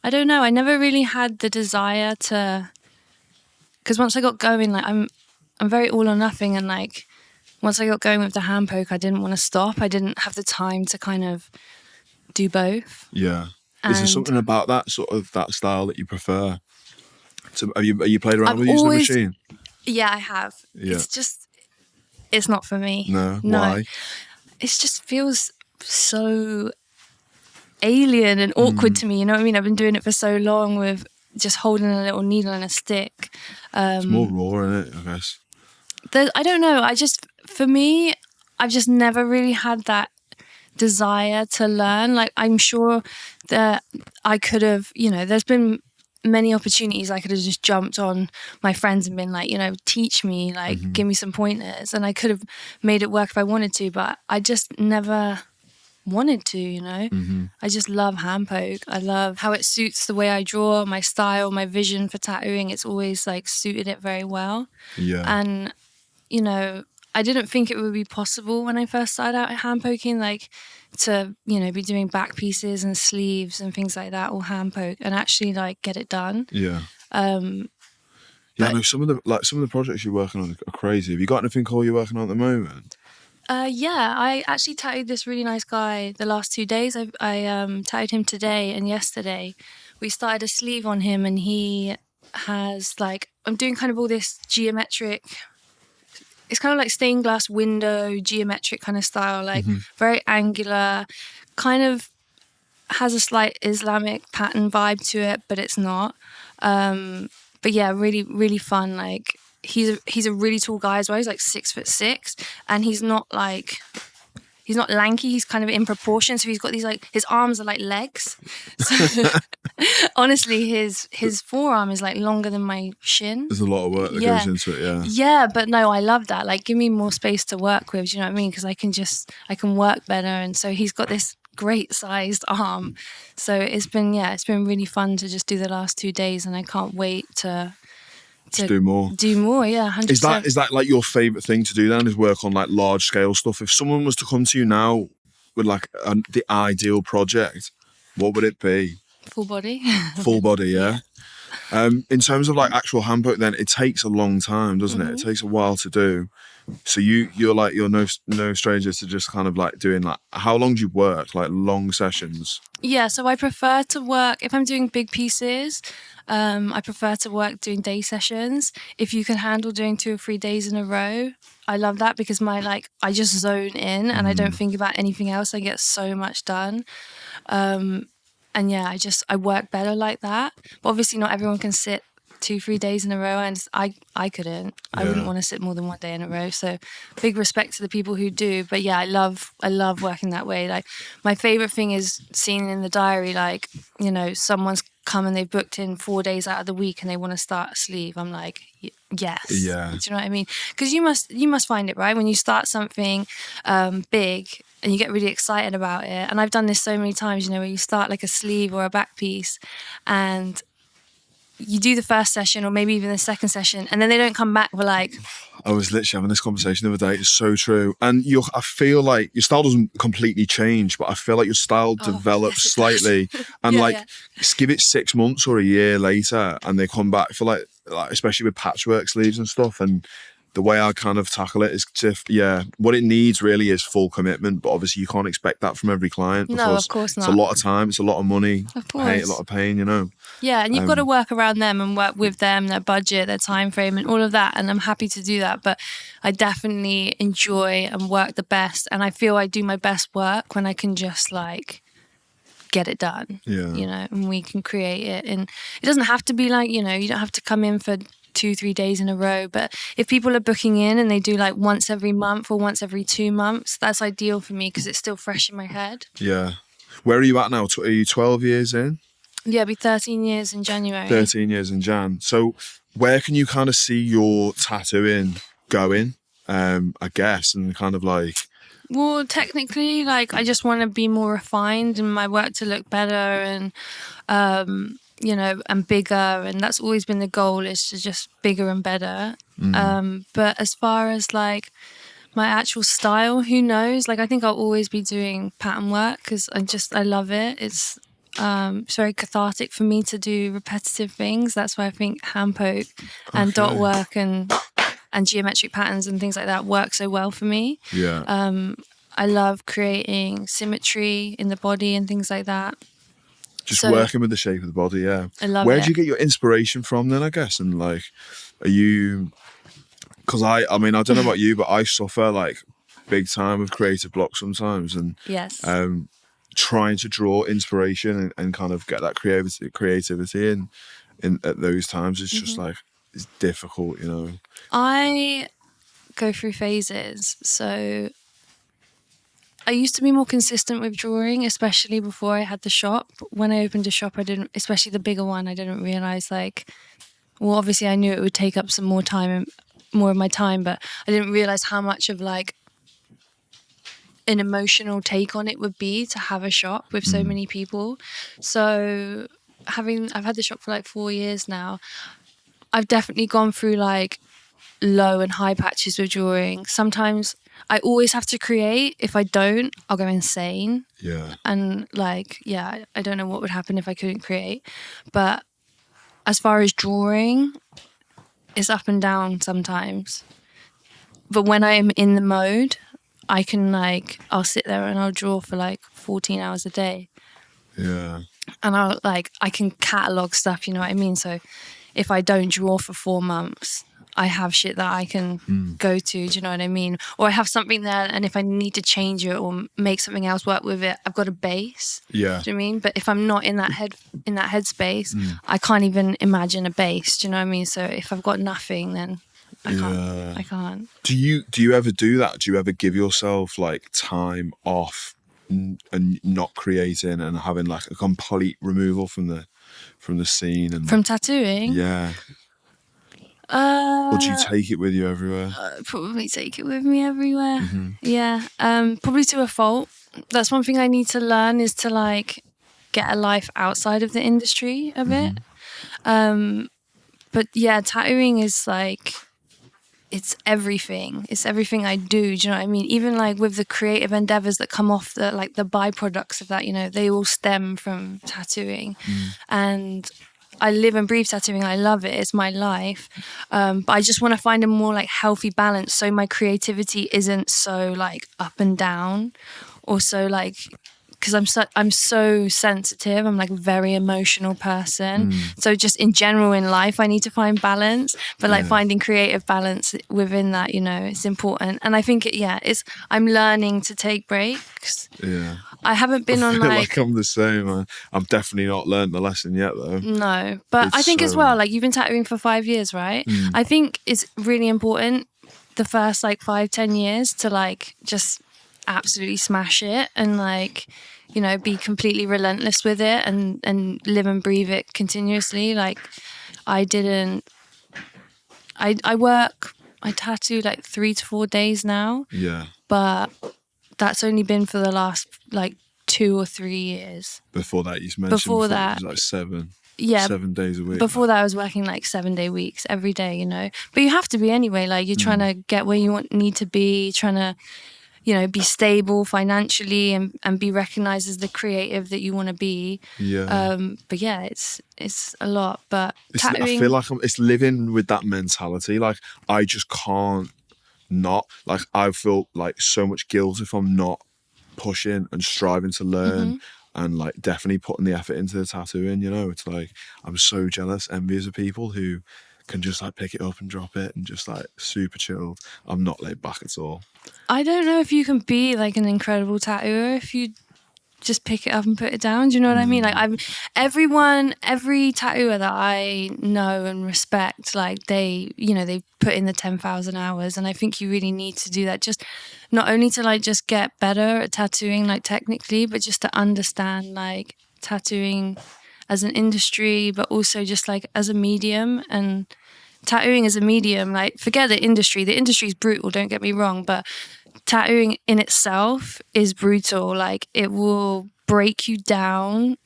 I don't know, I never really had the desire to, because once I got going, like, I'm very all or nothing, and like once I got going with the hand poke, I didn't want to stop. I didn't have the time to kind of do both. Yeah. Is there something about that sort of that style that you prefer? So are you played around with using the machine? Yeah, I have. Yeah. It's not for me. No. Why? It just feels so alien and awkward to me. You know what I mean? I've been doing it for so long with just holding a little needle and a stick. It's more raw, isn't it, I guess? I don't know. For me, I've just never really had that desire to learn. Like, I'm sure that I could have, there's been many opportunities I could have just jumped on my friends and been like, teach me, like, give me some pointers, and I could have made it work if I wanted to, but I just never wanted to, I just love hand poke. I love how it suits the way I draw, my style, my vision for tattooing. It's always like suited it very well. Yeah. And I didn't think it would be possible when I first started out hand poking, like, to be doing back pieces and sleeves and things like that, all hand poke, and actually like get it done. Yeah. I know some of the projects you're working on are crazy. Have you got anything cool you're working on at the moment? Yeah, I actually tattooed this really nice guy the last 2 days. I tattooed him today and yesterday. We started a sleeve on him, and he has, like, I'm doing kind of all this geometric. It's kind of like stained glass window, geometric kind of style, like very angular, kind of has a slight Islamic pattern vibe to it, but it's not. But yeah, really, really fun. Like, he's a really tall guy as well. He's like 6'6", and he's not lanky. He's kind of in proportion. So he's got these like, his arms are like legs. So honestly, his forearm is like longer than my shin. There's a lot of work that goes into it, yeah. Yeah, but no, I love that. Like, give me more space to work with. Do you know what I mean? Because I can work better. And so he's got this great sized arm. So it's been really fun to just do the last 2 days, and I can't wait to do more. Yeah, 100%. Is that like your favourite thing to do then, is work on like large scale stuff? If someone was to come to you now with like the ideal project, what would it be? Full body. Full body, yeah. In terms of like actual handbook, then it takes a long time, doesn't it? It takes a while to do. So you're no stranger to just kind of like doing like, how long do you work, like long sessions? Yeah, so I prefer to work, if I'm doing big pieces, I prefer to work doing day sessions. If you can handle doing 2 or 3 days in a row, I love that, because I just zone in and I don't think about anything else. I get so much done. And yeah, I work better like that. But obviously not everyone can sit 2-3 days in a row, and I couldn't. I wouldn't want to sit more than 1 day in a row. So big respect to the people who do. But yeah, I love working that way. Like, my favorite thing is seeing in the diary, like, you know, someone's come and they've booked in 4 days out of the week and they want to start a sleeve. I'm like, yes. Yeah. Do you know what I mean? Because you must find it, right? When you start something big and you get really excited about it. And I've done this so many times, you know, where you start like a sleeve or a back piece and you do the first session or maybe even the second session, and then they don't come back. We're like, I was literally having this conversation the other day. It's so true. And I feel like your style doesn't completely change, but I feel like your style develops slightly. And give it 6 months or a year later, and they come back for like especially with patchwork sleeves and stuff. And the way I kind of tackle it is what it needs really is full commitment. But obviously you can't expect that from every client. No, of course not. It's a lot of time. It's a lot of money. Of course. A lot of pain, you know. Yeah, and you've got to work around them and work with them, their budget, their time frame and all of that. And I'm happy to do that. But I definitely enjoy and work the best. And I feel I do my best work when I can just like get it done. Yeah. You know, and we can create it. And it doesn't have to be like, you know, you don't have to come in for 2-3 days in a row, but if people are booking in and they do like once every month or once every 2 months, that's ideal for me because it's still fresh in my head. Yeah. Where are you at now? Are you 12 years in? Yeah, it'll be 13 years in January. 13 years in Jan. So where can you kind of see your tattooing going, I guess, and kind of like... Well, technically, like, I just want to be more refined and my work to look better and, you know, and bigger. And that's always been the goal, is to just bigger and better. But as far as like my actual style, who knows? Like, I think I'll always be doing pattern work because I love it. It's very cathartic for me to do repetitive things. That's why I think hand poke and dot work and geometric patterns and things like that work so well for me. Yeah. I love creating symmetry in the body and things like that. Just working with the shape of the body, yeah. I love it. Where do you get your inspiration from then, I guess? And like, are you... Because I mean, I don't know about you, but I suffer like big time with creative block sometimes. And yes. Trying to draw inspiration and kind of get that creativity in at those times, it's just like, it's difficult, you know. I go through phases. So I used to be more consistent with drawing, especially before I had the shop. When I opened a shop, especially the bigger one, I didn't realize obviously I knew it would take up some more of my time, but I didn't realize how much of like an emotional take on it would be to have a shop with so many people. So I've had the shop for like 4 years now. I've definitely gone through like low and high patches with drawing. Sometimes I always have to create. If I don't, I'll go insane. Yeah. And like, yeah, I don't know what would happen if I couldn't create. But as far as drawing, it's up and down sometimes. But when I'm in the mode, I can I'll sit there and I'll draw for like 14 hours a day. Yeah. And I can catalog stuff, you know what I mean? So if I don't draw for 4 months, I have shit that I can go to, do you know what I mean? Or I have something there, and if I need to change it or make something else work with it, I've got a base. Yeah. Do you know what I mean? But if I'm not in that headspace, I can't even imagine a base, do you know what I mean? So if I've got nothing, then I can't. Do you ever do that? Do you ever give yourself like time off and not creating and having like a complete removal from the scene and From tattooing? yeah? Or do you take it with you everywhere? Probably take it with me everywhere. Mm-hmm. Yeah. Probably to a fault. That's one thing I need to learn, is to like get a life outside of the industry a bit. But yeah, tattooing is like, it's everything. It's everything I do. Do you know what I mean? Even like with the creative endeavors that come off, the like the byproducts of that, you know, they all stem from tattooing. And I live and breathe tattooing. I love it. It's my life. But I just want to find a more like healthy balance, so my creativity isn't so like up and down, or so like, because I'm so sensitive. I'm like a very emotional person. So just in general in life, I need to find balance. But like finding creative balance within that, you know, it's important. And I think I'm learning to take breaks. Yeah. I haven't been on feel like I'm the same. I'm definitely not learned the lesson yet though. No, but I think as well, like you've been tattooing for 5 years, right? I think it's really important the first like 5-10 years to like just absolutely smash it and like, you know, be completely relentless with it and live and breathe it continuously. Like I tattoo like 3 to 4 days now. Yeah. But that's only been for the last like 2 or 3 years. Before that, you mentioned before that it was like 7 days a week. Before that I was working like 7-day weeks every day, you know. But you have to be anyway, like you're trying to get where you need to be, trying to, you know, be stable financially and be recognized as the creative that you want to be. Yeah. But yeah, it's a lot. But tattooing, I feel like it's living with that mentality. Like I just can't not. Like I feel like so much guilt if I'm not pushing and striving to learn and like definitely putting the effort into the tattooing. You know, it's like I'm so jealous, envious of people who can just like pick it up and drop it and just like super chilled. I'm not laid back at all. I don't know if you can be like an incredible tattooer if you just pick it up and put it down. Do you know what I mean? Like every tattooer that I know and respect, like they put in the 10,000 hours, and I think you really need to do that, just not only to like just get better at tattooing like technically, but just to understand like tattooing as an industry, but also just like as a medium. And tattooing as a medium, like forget the industry is brutal, don't get me wrong, but tattooing in itself is brutal. Like it will break you down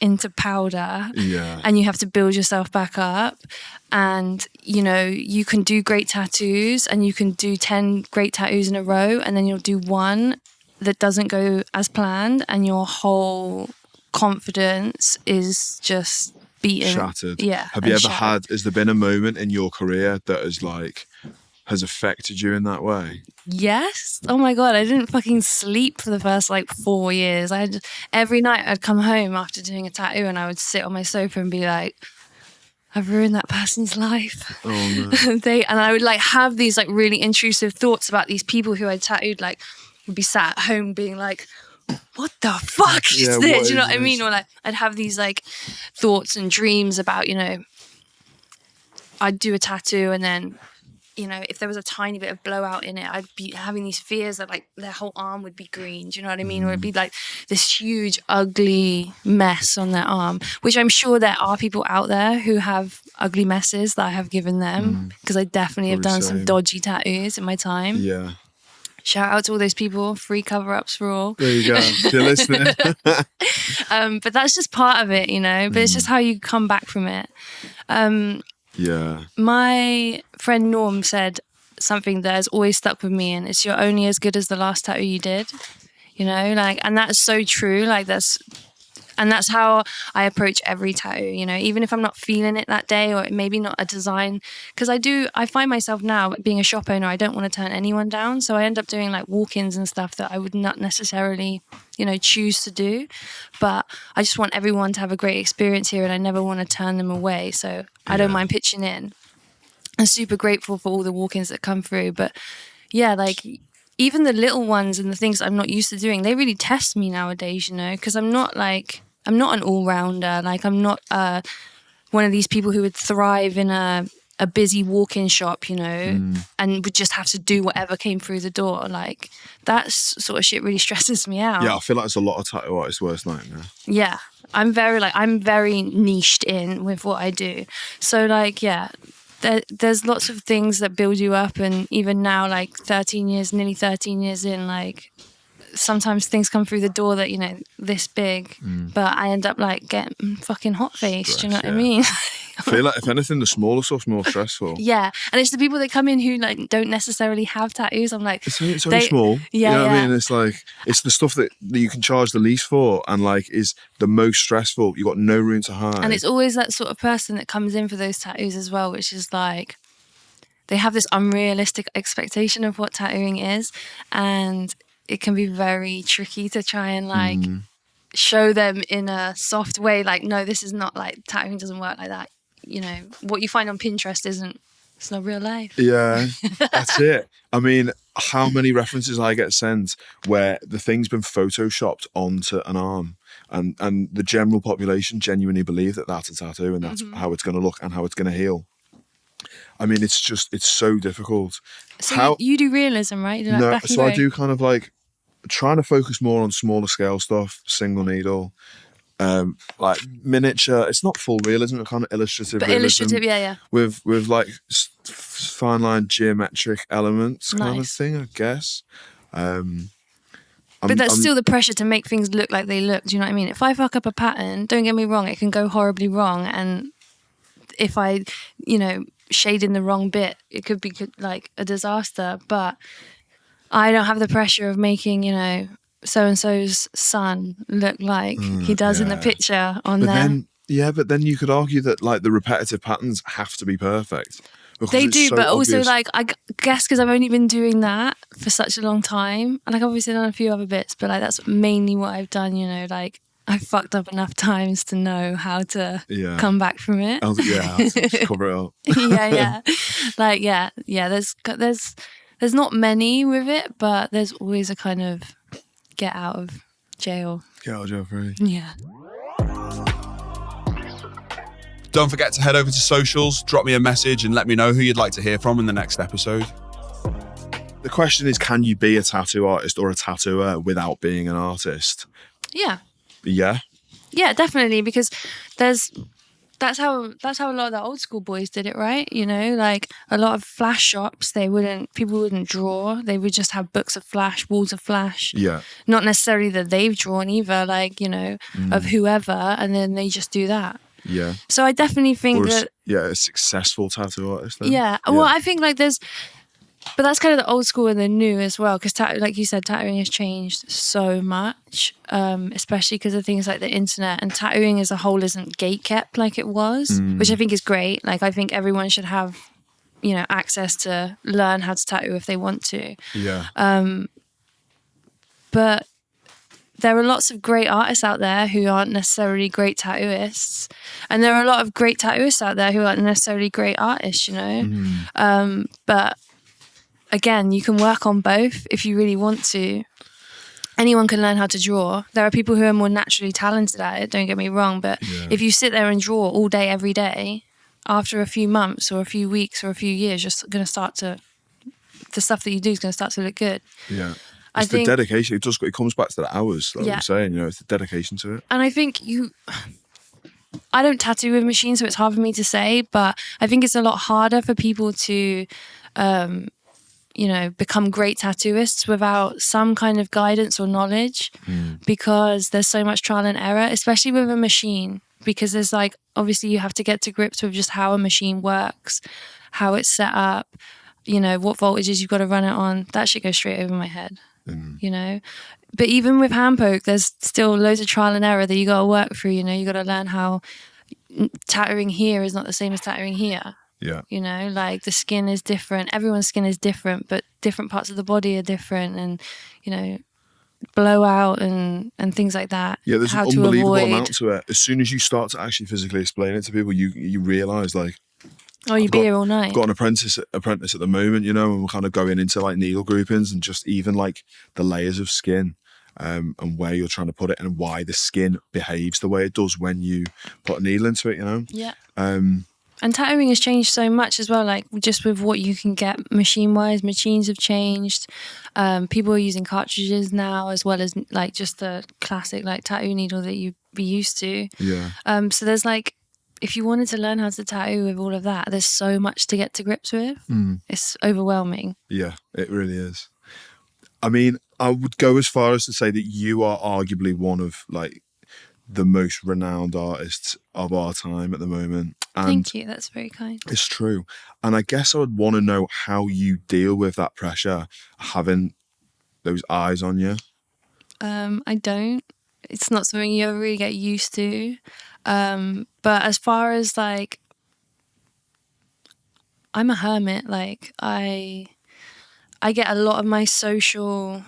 into powder, and you have to build yourself back up. And you know, you can do great tattoos and you can do 10 great tattoos in a row, and then you'll do one that doesn't go as planned and your whole confidence is just beaten, shattered. Yeah. Have you ever has there been a moment in your career that has affected you in that way? Yes. Oh my God, I didn't fucking sleep for the first like 4 years. Every night I'd come home after doing a tattoo and I would sit on my sofa and be like, I've ruined that person's life. Oh no. And I would like have these like really intrusive thoughts about these people who I tattooed, like would be sat at home being like, what the fuck is this? You know what I mean? Or like I'd have these like thoughts and dreams about, you know, I'd do a tattoo and then, you know, if there was a tiny bit of blowout in it, I'd be having these fears that like their whole arm would be green. Do you know what I mean? Or it'd be like this huge, ugly mess on their arm, which I'm sure there are people out there who have ugly messes that I have given them, because I definitely have done some dodgy tattoos in my time. Yeah. Shout out to all those people, free cover-ups for all. There you go, if you're listening. But that's just part of it, you know, but it's just how you come back from it. Yeah. My friend Norm said something that has always stuck with me, and it's you're only as good as the last tattoo you did, you know, like, and that's so true. Like that's how I approach every tattoo, you know, even if I'm not feeling it that day, or maybe not a design, because I find myself now being a shop owner, I don't want to turn anyone down. So I end up doing like walk-ins and stuff that I would not necessarily, you know, choose to do. But I just want everyone to have a great experience here, and I never want to turn them away. So I don't mind pitching in. I'm super grateful for all the walk-ins that come through. But yeah, like even the little ones and the things I'm not used to doing, they really test me nowadays, you know, because I'm not an all-rounder. Like I'm not one of these people who would thrive in a a busy walk-in shop, you know, and would just have to do whatever came through the door. Like, that sort of shit really stresses me out. Yeah, I feel like it's a lot of tattoo artists' worst nightmare. Yeah, I'm very niched in with what I do. So like, yeah, there's lots of things that build you up, and even now, like nearly 13 years in, like, sometimes things come through the door that, you know, this big, but I end up like getting fucking hot faced. Do you know what I mean? I feel like if anything, the smaller stuff's more stressful. Yeah, and it's the people that come in who like don't necessarily have tattoos. I'm like, it's only small. Yeah, you know what I yeah. mean? It's like, it's the stuff that you can charge the least for, and like is the most stressful. You got no room to hide. And it's always that sort of person that comes in for those tattoos as well, which is like, they have this unrealistic expectation of what tattooing is, and it can be very tricky to try and like show them in a soft way, like, no, this is not, like, tattooing doesn't work like that. You know, what you find on Pinterest it's not real life. Yeah, that's it. I mean, how many references I get sent where the thing's been photoshopped onto an arm, and the general population genuinely believe that that's a tattoo and that's how it's going to look and how it's going to heal. I mean, it's so difficult. So you do realism, right? You do, like, No, black and so I grey? do kind of like trying to focus more on smaller scale stuff, single needle, like miniature. It's not full realism, it's kind of illustrative. But realism illustrative, yeah. with like fine line geometric elements, kind of Nice. thing, I guess. But that's still the pressure to make things look like they look. Do you know what I mean? If I fuck up a pattern, don't get me wrong, it can go horribly wrong. And if I, you know, shade in the wrong bit, it could be like a disaster. But I don't have the pressure of making, you know, so-and-so's son look like he does in the picture on there. But then you could argue that like the repetitive patterns have to be perfect. They do, so but also obvious. like, I guess because I've only been doing that for such a long time, and like obviously done a few other bits, but like that's mainly what I've done, you know, like I've fucked up enough times to know how to come back from it. Just cover it up. yeah. Like, yeah. There's not many with it, but there's always a kind of get out of jail. Get out of jail free. Yeah. Don't forget to head over to socials, drop me a message and let me know who you'd like to hear from in the next episode. The question is, can you be a tattoo artist or a tattooer without being an artist? Yeah. Yeah? Yeah, definitely, because that's how a lot of the old school boys did it, right? You know, like a lot of flash shops, people wouldn't draw. They would just have books of flash, walls of flash. Yeah. Not necessarily that they've drawn either, like, you know, of whoever, and then they just do that. Yeah. So I definitely think a successful tattoo artist then. Yeah. Well, I think like but that's kind of the old school and the new as well, because like you said, tattooing has changed so much, especially because of things like the internet, and tattooing as a whole isn't gatekept like it was, which I think is great. Like, I think everyone should have, you know, access to learn how to tattoo if they want to. Yeah. But there are lots of great artists out there who aren't necessarily great tattooists, and there are a lot of great tattooists out there who aren't necessarily great artists, you know. But again, you can work on both if you really want to. Anyone can learn how to draw. There are people who are more naturally talented at it, don't get me wrong, but if you sit there and draw all day, every day, after a few months or a few weeks or a few years, the stuff that you do is going to start to look good. Yeah. It's the dedication. It comes back to the hours, like I'm saying, you know, it's the dedication to it. And I think I don't tattoo with machines, so it's hard for me to say, but I think it's a lot harder for people to you know, become great tattooists without some kind of guidance or knowledge, because there's so much trial and error, especially with a machine, because there's like, obviously you have to get to grips with just how a machine works, how it's set up, you know, what voltages you've got to run it on. That shit goes straight over my head, you know. But even with hand poke, there's still loads of trial and error that you got to work through, you know. You got to learn how tattooing here is not the same as tattooing here. Yeah. You know, like the skin is different. Everyone's skin is different, but different parts of the body are different, and, you know, blowout and things like that. Yeah, there's an unbelievable amount to it. As soon as you start to actually physically explain it to people, you realise, like, you'd be here all night. I've got an apprentice at the moment, you know, and we're kind of going into like needle groupings and just even like the layers of skin, and where you're trying to put it and why the skin behaves the way it does when you put a needle into it, you know. Yeah. And tattooing has changed so much as well, like just with what you can get machine-wise. Machines have changed. People are using cartridges now as well as like just the classic like tattoo needle that you'd be used to. Yeah. So there's like, if you wanted to learn how to tattoo with all of that, there's so much to get to grips with. It's overwhelming. Yeah, it really is. I mean, I would go as far as to say that you are arguably one of like the most renowned artists of our time at the moment. And Thank you. That's very kind. it's true. And I guess I would want to know how you deal with that pressure, having those eyes on you. I don't. It's not something you ever really get used to. But as far as like, I'm a hermit. Like I get a lot of my social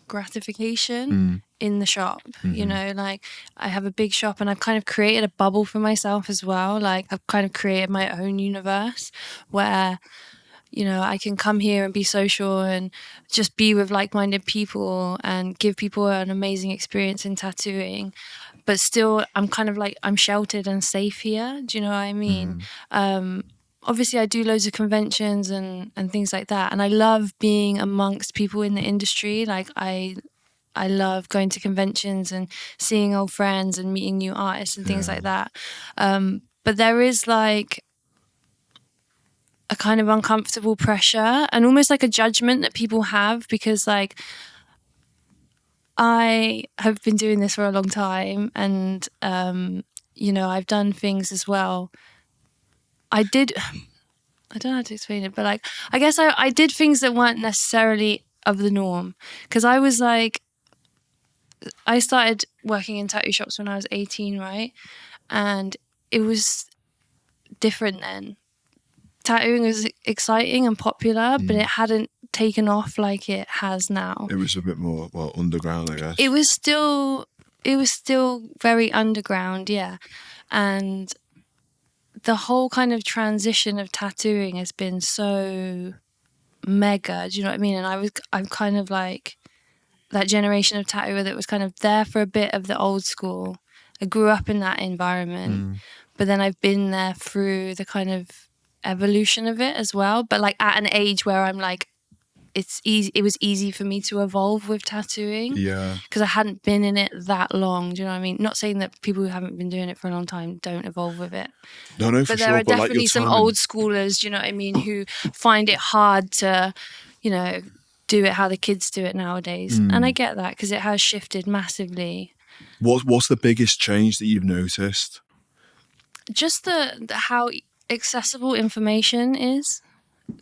gratification in the shop. You know, like I have a big shop and I've kind of created a bubble for myself as well. Like I've kind of created my own universe where, you know, I can come here and be social and just be with like-minded people and give people an amazing experience in tattooing. But still, I'm kind of like, I'm sheltered and safe here. Do you know what I mean? Obviously, I do loads of conventions and things like that. And I love being amongst people in the industry. Like, I love going to conventions and seeing old friends and meeting new artists and things like that. But there is like a kind of uncomfortable pressure and almost like a judgment that people have because like I have been doing this for a long time and you know, I've done things as well. I don't know how to explain it, but like I guess I did things that weren't necessarily of the norm because I was like, I started working in tattoo shops when I was 18, right? And it was different then. Tattooing was exciting and popular, but it hadn't taken off like it has now. It was a bit more, well, underground, I guess. It was still very underground, yeah. And the whole kind of transition of tattooing has been so mega, do you know what I mean? And I'm kind of like that generation of tattooer that was kind of there for a bit of the old school. I grew up in that environment, but then I've been there through the kind of evolution of it as well, but like at an age where I'm like, it was easy for me to evolve with tattooing because I hadn't been in it that long. Do you know what I mean? Not saying that people who haven't been doing it for a long time don't evolve with it. No, for but sure. There are definitely like some old schoolers, do you know what I mean, who find it hard to, you know, do it how the kids do it nowadays. And I get that because it has shifted massively. What's the biggest change that you've noticed? Just the how accessible information is.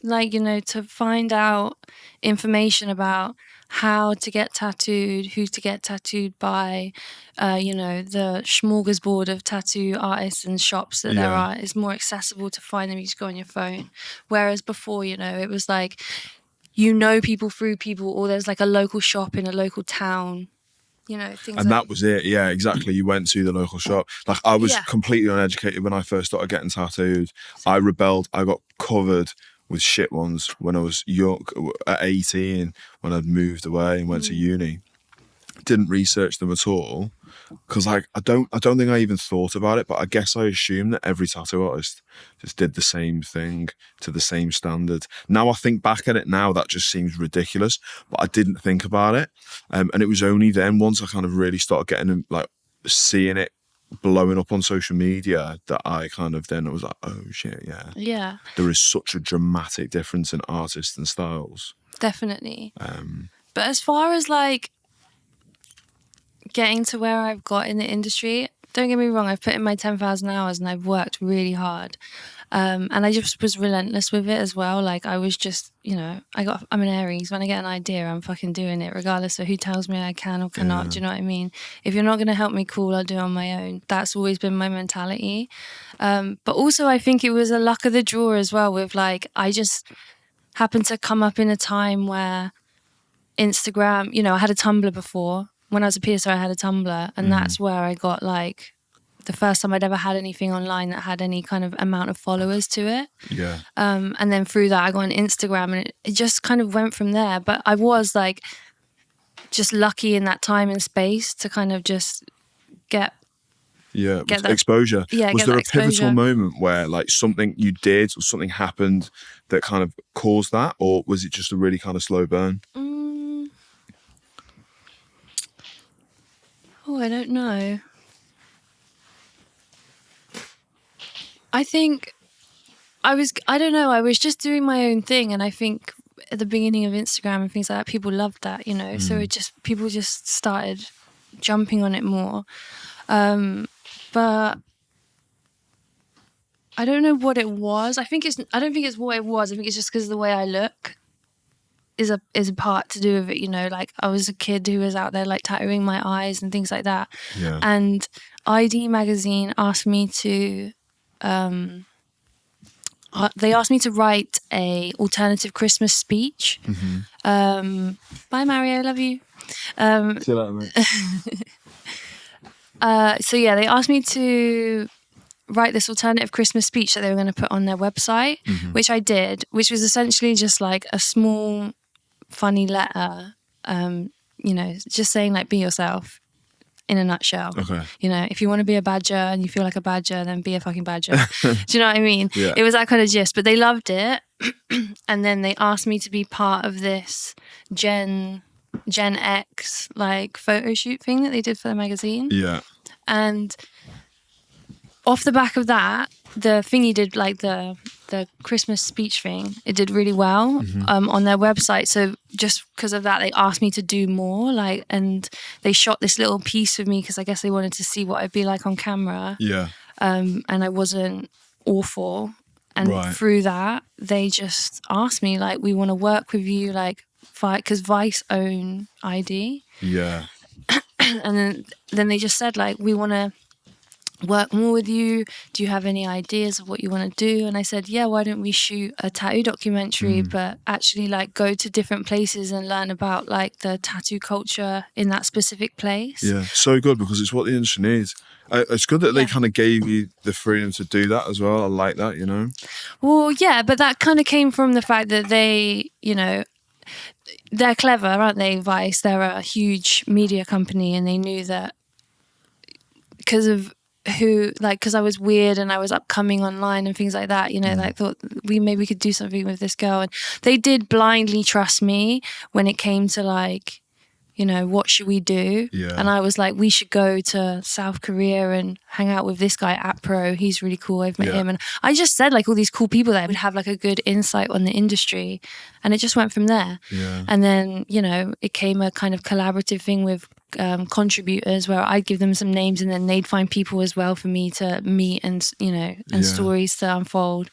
Like, you know, to find out information about how to get tattooed, who to get tattooed by, you know, the smorgasbord of tattoo artists and shops that there are is more accessible to find them. You just go on your phone. Whereas before, you know, it was like, you know, people through people, or there's like a local shop in a local town. You know, things and like that was it. Yeah, exactly. You went to the local shop. Like I was completely uneducated when I first started getting tattooed. I rebelled. I got covered with shit ones when I was young, at 18, when I'd moved away and went to uni. Didn't research them at all because like I don't think I even thought about it, but I guess I assumed that every tattoo artist just did the same thing to the same standard. Now I think back at it now, that just seems ridiculous, but I didn't think about it. And it was only then, once I kind of really started getting like seeing it blowing up on social media, that I kind of then was like, oh shit, yeah, there is such a dramatic difference in artists and styles. Definitely. But as far as like getting to where I've got in the industry, don't get me wrong, I've put in my 10,000 hours and I've worked really hard. And I just was relentless with it as well. Like I was just, you know, I'm an Aries. When I get an idea, I'm fucking doing it regardless of who tells me I can or cannot. Do you know what I mean? If you're not going to help me, cool, I'll do it on my own. That's always been my mentality. But also I think it was a luck of the draw as well, with like, I just happened to come up in a time where Instagram, you know, I had a Tumblr before. When I was a PSO, I had a Tumblr, and that's where I got like the first time I'd ever had anything online that had any kind of amount of followers to it. Yeah. And then through that, I got on Instagram, and it just kind of went from there. But I was like just lucky in that time and space to kind of just get get that exposure. Yeah, was get there that a pivotal exposure. moment where like something you did or something happened that kind of caused that, or was it just a really kind of slow burn? Oh, I don't know. I think I don't know, I was just doing my own thing, and I think at the beginning of Instagram and things like that, people loved that, you know, so people just started jumping on it more. But I don't know what it was. I don't think it's what it was. I think it's just because the way I look is a part to do with it, you know. Like, I was a kid who was out there like tattooing my eyes and things like that. Yeah. And ID magazine asked me to they asked me to write a alternative Christmas speech. Bye, Mario, love you. See you later, mate. So yeah, they asked me to write this alternative Christmas speech that they were going to put on their website, which I did, which was essentially just like a small funny letter, you know, just saying like, be yourself in a nutshell. Okay. You know, if you want to be a badger and you feel like a badger, then be a fucking badger. Do you know what I mean? Yeah. It was that kind of gist, but they loved it. And then they asked me to be part of this Gen X like photo shoot thing that they did for the magazine. Yeah. And off the back of that, the thing you did, like the Christmas speech thing, it did really well on their website. So just because of that, they asked me to do more, like, and they shot this little piece with me because I guess they wanted to see what I'd be like on camera. Yeah. And I wasn't awful. And through that, they just asked me, like, we want to work with you, like, because Vice own ID. Yeah. And then they just said, like, we want to work more with you. Do you have any ideas of what you want to do? And I said, yeah, why don't we shoot a tattoo documentary, but actually like go to different places and learn about like the tattoo culture in that specific place. Yeah, so good, because it's what the industry needs. It's good that they kind of gave you the freedom to do that as well. I like that, you know. Well, yeah, but that kind of came from the fact that they, you know, they're clever, aren't they, Vice? They're a huge media company, and they knew that because of because I was weird and I was upcoming online and things like that, you know, like thought we could do something with this girl. And they did blindly trust me when it came to like, you know, what should we do? Yeah. And I was like, we should go to South Korea and hang out with this guy at Pro. He's really cool. I've met him. And I just said like all these cool people that would have like a good insight on the industry. And it just went from there. Yeah. And then, you know, it came a kind of collaborative thing with contributors where I'd give them some names and then they'd find people as well for me to meet and, you know, and stories to unfold.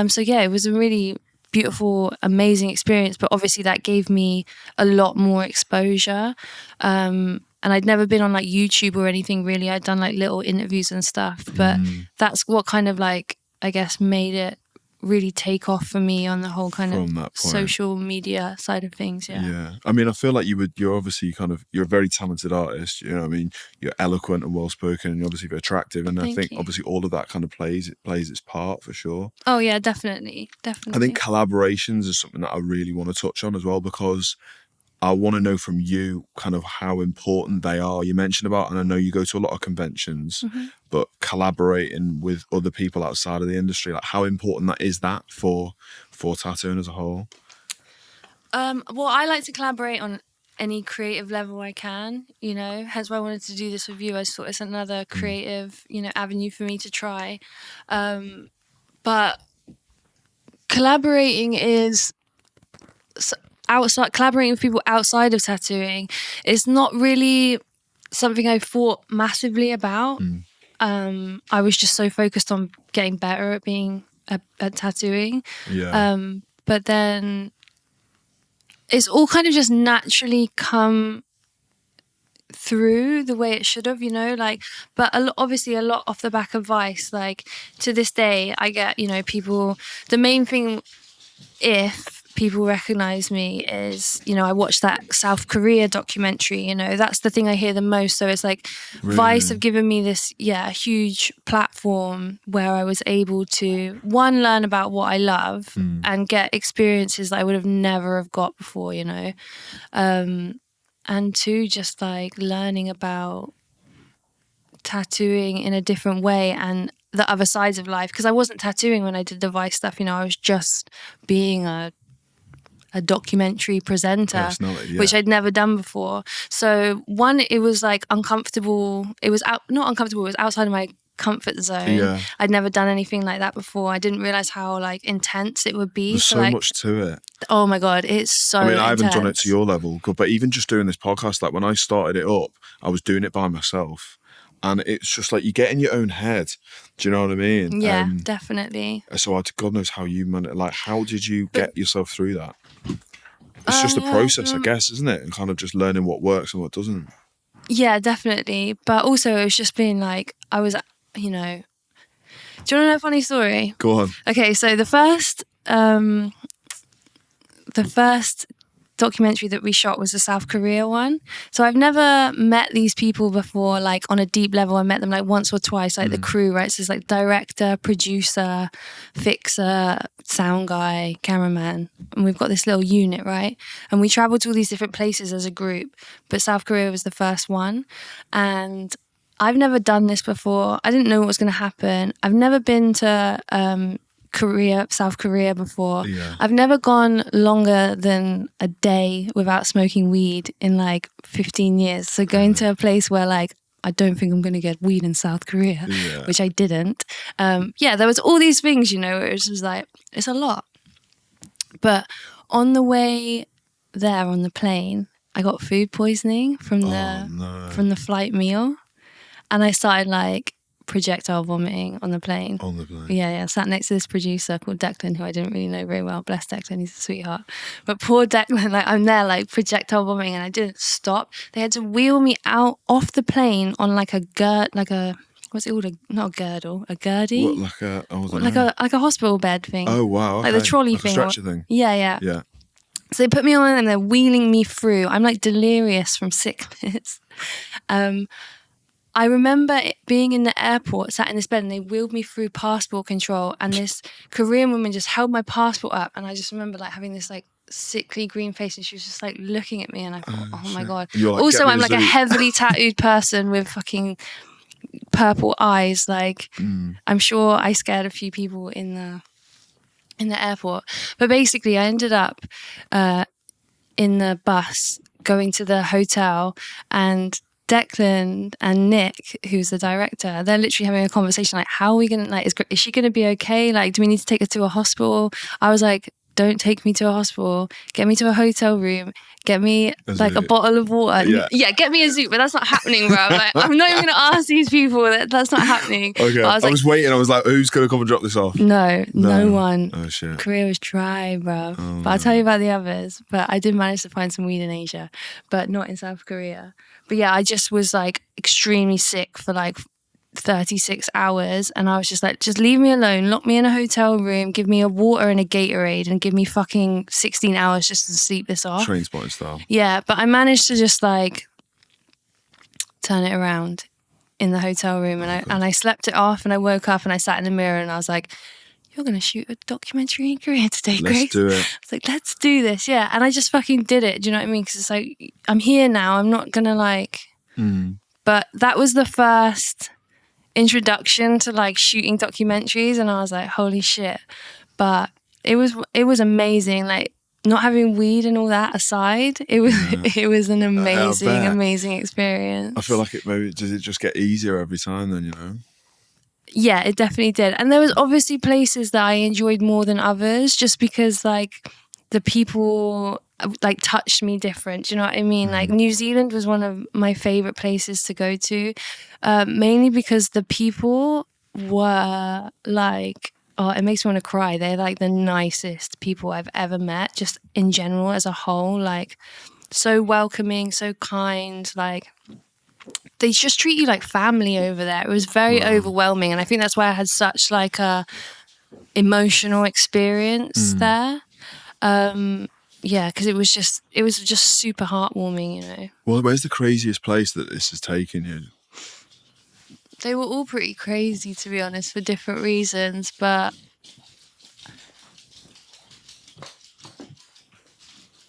So yeah, it was a really beautiful, amazing experience, but obviously that gave me a lot more exposure. And I'd never been on like YouTube or anything really. I'd done like little interviews and stuff, but that's what kind of like, I guess, made it really take off for me on the whole kind From of that point. social media side of things. Yeah. I mean, I feel like you're obviously you're a very talented artist, you know what I mean? You're eloquent and well spoken and obviously very attractive. And I think obviously all of that kind of plays its part for sure. Oh yeah, definitely. I think collaborations is something that I really want to touch on as well, because I want to know from you kind of how important they are. You mentioned about, and I know you go to a lot of conventions, but collaborating with other people outside of the industry, like how important is that for tattooing as a whole? Well, I like to collaborate on any creative level I can, you know, hence why I wanted to do this with you. I thought it's another creative, you know, avenue for me to try. But collaborating collaborating with people outside of tattooing is not really something I thought massively about. I was just so focused on getting better at being at tattooing. But then it's all kind of just naturally come through the way it should have, you know, like, but obviously a lot off the back of Vice. Like to this day I get, you know, people, the main thing if people recognize me is, you know, I watched that South Korea documentary, you know, that's the thing I hear the most. So it's like really? Vice have given me this huge platform where I was able to learn about what I love and get experiences that I would have never have got before, you know, and two, just like learning about tattooing in a different way and the other sides of life, because I wasn't tattooing when I did the Vice stuff, you know, I was just being a documentary presenter, Personality, yeah. which I'd never done before. So one, it was like uncomfortable. It was not uncomfortable. It was outside of my comfort zone. Yeah. I'd never done anything like that before. I didn't realize how like intense it would be. There's so like, much to it. Oh my God, it's so I mean, I haven't intense. done it to your level, but even just doing this podcast, like when I started it up, I was doing it by myself. And it's just like you get in your own head. Do you know what I mean? Yeah, definitely. So God knows how you managed. Like, how did you get yourself through that? It's just a process, I guess, isn't it? And kind of just learning what works and what doesn't. Yeah, definitely. But also, it was just being like, I was, you know. Do you want to know a funny story? Go on. Okay, so the first documentary that we shot was the South Korea one. So I've never met these people before, like on a deep level. I met them like once or twice, like the crew, right? So it's like director, producer, fixer, sound guy, cameraman. And we've got this little unit, right? And we traveled to all these different places as a group. But South Korea was the first one. And I've never done this before. I didn't know what was going to happen. I've never been to South Korea before. Yeah. I've never gone longer than a day without smoking weed in like 15 years. So going to a place where like, I don't think I'm going to get weed in South Korea, which I didn't. There was all these things, you know, it was just like, it's a lot. But on the way there on the plane, I got food poisoning from the flight meal. And I started like projectile vomiting on the plane. On the plane. Yeah. Sat next to this producer called Declan, who I didn't really know very well. Bless Declan, he's a sweetheart. But poor Declan, like I'm there like projectile vomiting and I didn't stop. They had to wheel me out off the plane on like a what's it called? Not a girdle, a gurdie? What, like a hospital bed thing. Oh, wow. Okay. Like the trolley like thing. A stretcher thing. Yeah. Yeah. So they put me on and they're wheeling me through. I'm like delirious from sickness. I remember being in the airport, sat in this bed, and they wheeled me through passport control, and this Korean woman just held my passport up, and I just remember like having this like sickly green face, and she was just like looking at me, and I thought, oh my God. Like, also, I'm like a heavily tattooed person with fucking purple eyes. Like, I'm sure I scared a few people in the airport. But basically, I ended up in the bus going to the hotel, and Declan and Nick, who's the director, they're literally having a conversation like, how are we going to, like, is she going to be okay? Like, do we need to take her to a hospital? I was like, don't take me to a hospital. Get me to a hotel room. Get me like a bottle of water. Yeah, get me a Zoot, but that's not happening, bro. Like, I'm not even going to ask these people. That's not happening. Okay, I was waiting. I was like, who's going to come and drop this off? No one. Oh, shit. Korea was dry, bro. But I'll tell you about the others. But I did manage to find some weed in Asia, but not in South Korea. But yeah, I just was like extremely sick for like 36 hours. And I was just like, just leave me alone, lock me in a hotel room, give me a water and a Gatorade and give me fucking 16 hours just to sleep this off. Trainspotting style. Yeah, but I managed to just like turn it around in the hotel room and I slept it off and I woke up and I sat in the mirror and I was like, you're going to shoot a documentary in Korea today, Grace. Let's do it. I was like, let's do this. Yeah. And I just fucking did it. Do you know what I mean? Because it's like, I'm here now. I'm not going to like... But that was the first introduction to like shooting documentaries. And I was like, holy shit. But it was amazing. Like not having weed and all that aside, it was an amazing experience. I feel like does it just get easier every time then, you know? Yeah, it definitely did. And there was obviously places that I enjoyed more than others just because like the people like touched me different. Do you know what I mean? Like New Zealand was one of my favorite places to go to, mainly because the people were like, oh, it makes me want to cry. They're like the nicest people I've ever met, just in general as a whole. Like so welcoming, so kind, like they just treat you like family over there. It was very overwhelming. And I think that's why I had such like a emotional experience there. Yeah, because it was just super heartwarming, you know. Well, where's the craziest place that this has taken you? They were all pretty crazy, to be honest, for different reasons, but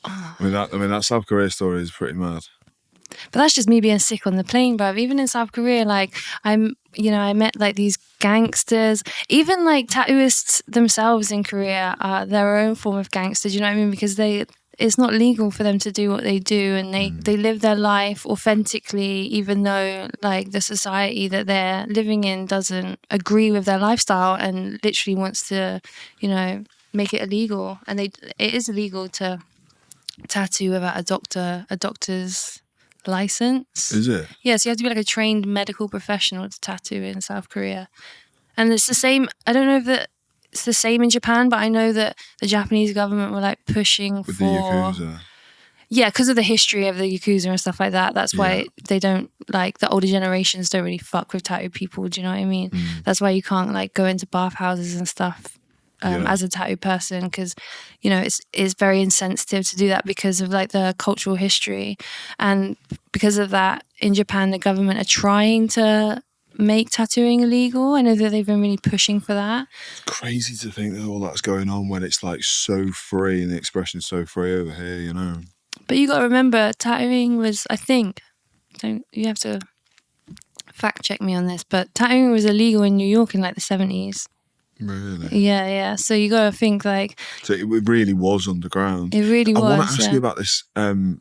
I mean that South Korea story is pretty mad. But that's just me being sick on the plane, bruv. Even in South Korea, like I met like these gangsters. Even like tattooists themselves in Korea are their own form of gangster. Do you know what I mean? Because it's not legal for them to do what they do, and they live their life authentically, even though like the society that they're living in doesn't agree with their lifestyle and literally wants to, make it illegal. And it is illegal to tattoo without a doctor's license. Is it? Yeah, so you have to be like a trained medical professional to tattoo in South Korea. And it's the same. I don't know if it's the same in Japan, but I know that the Japanese government were like pushing With for the Yakuza. Yeah, because of the history of the Yakuza and stuff like that. That's why they don't, like, the older generations don't really fuck with tattooed people. Do you know what I mean? That's why you can't like go into bathhouses and stuff as a tattooed person, because it's very insensitive to do that because of like the cultural history. And because of that, in Japan, the government are trying to make tattooing illegal. I know that they've been really pushing for that. It's crazy to think that all that's going on when it's like so free and the expression's so free over here, But you got to remember, tattooing was, I think, you have to fact check me on this, but tattooing was illegal in New York in like the 70s. Really? Yeah. So you got to think like... So it really was underground. It really was, I want to ask you about this,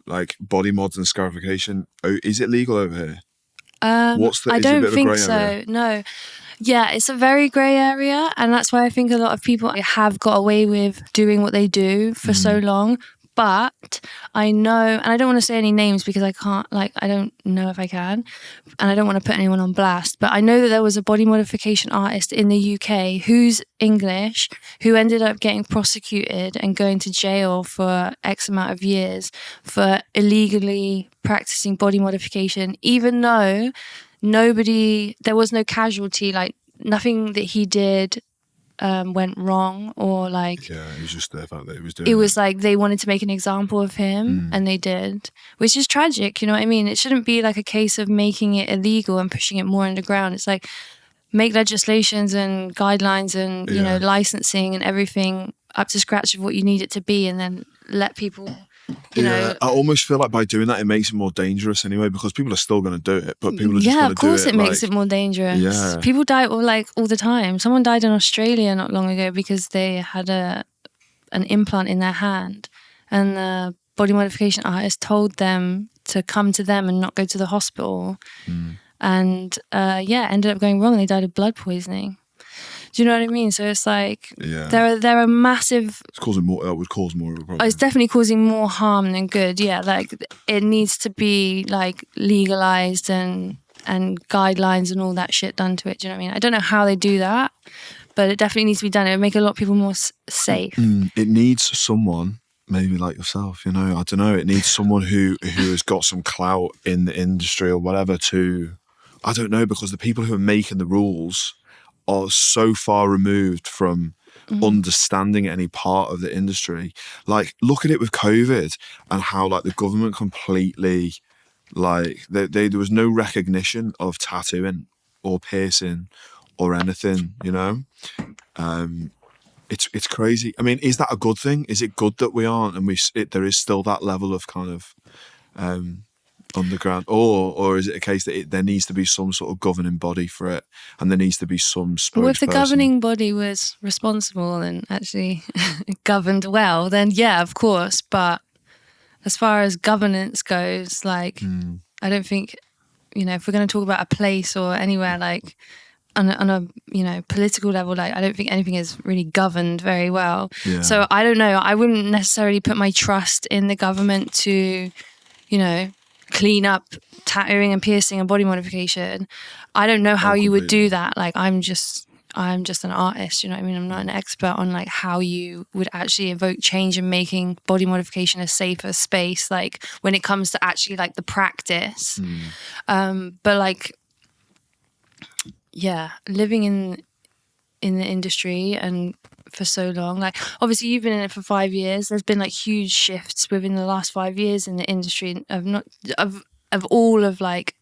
like body mods and scarification. Is it legal over here? I don't think so. Area? No. Yeah, it's a very grey area, and that's why I think a lot of people have got away with doing what they do for so long. But I know, and I don't want to say any names because I can't, like, I don't know if I can, and I don't want to put anyone on blast, but I know that there was a body modification artist in the UK who's English, who ended up getting prosecuted and going to jail for X amount of years for illegally practicing body modification, even though there was no casualty, like nothing that he did went wrong, or like... Yeah, it was just the fact that he was doing it. Was like they wanted to make an example of him, and they did, which is tragic, you know what I mean? It shouldn't be like a case of making it illegal and pushing it more underground. It's like, make legislations and guidelines and, licensing and everything up to scratch of what you need it to be, and then let people... I almost feel like by doing that, it makes it more dangerous anyway, because people are still going to do it, but people are just going to do it. Yeah, of course it makes it more dangerous. Yeah. People die all the time. Someone died in Australia not long ago because they had an implant in their hand, and the body modification artist told them to come to them and not go to the hospital. And ended up going wrong, and they died of blood poisoning. Do you know what I mean? So it's like there are massive... It's causing more. That would cause more of a problem. It's definitely causing more harm than good. Yeah, like it needs to be like legalized and guidelines and all that shit done to it. Do you know what I mean? I don't know how they do that, but it definitely needs to be done. It would make a lot of people more safe. It needs someone, maybe like yourself. I don't know. It needs someone who has got some clout in the industry or whatever to... I don't know, because the people who are making the rules are so far removed from understanding any part of the industry. Like, look at it with COVID and how like the government completely, like there was no recognition of tattooing or piercing or anything, It's crazy. I mean, is that a good thing? Is it good that we aren't, and there is still that level of kind of underground, or is it a case that there needs to be some sort of governing body for it, and there needs to be some spokesperson? Well, if the governing body was responsible and actually governed well, then yeah, of course. But as far as governance goes, like I don't think, if we're going to talk about a place or anywhere, like on a political level, like I don't think anything is really governed very well. Yeah. So I don't know. I wouldn't necessarily put my trust in the government to, clean up tattooing and piercing and body modification. I don't know how you would do that. Like I'm just an artist, you know what I mean? I'm not an expert on like how you would actually evoke change in making body modification a safer space, like when it comes to actually like the practice. But like, yeah, living in the industry and for so long, like obviously you've been in it for 5 years, there's been like huge shifts within the last 5 years in the industry of all of like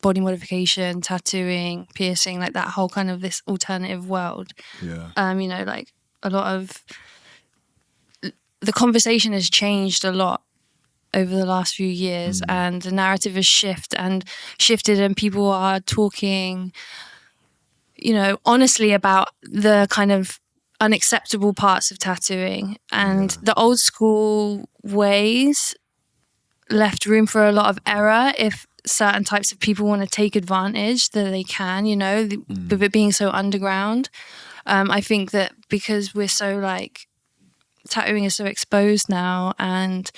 body modification, tattooing, piercing, like that whole kind of this alternative world. Like a lot of the conversation has changed a lot over the last few years, and the narrative has shifted, and people are talking, honestly about the kind of unacceptable parts of tattooing, and the old school ways left room for a lot of error if certain types of people want to take advantage that they can, with it being so underground. I think that because we're so tattooing is so exposed now, and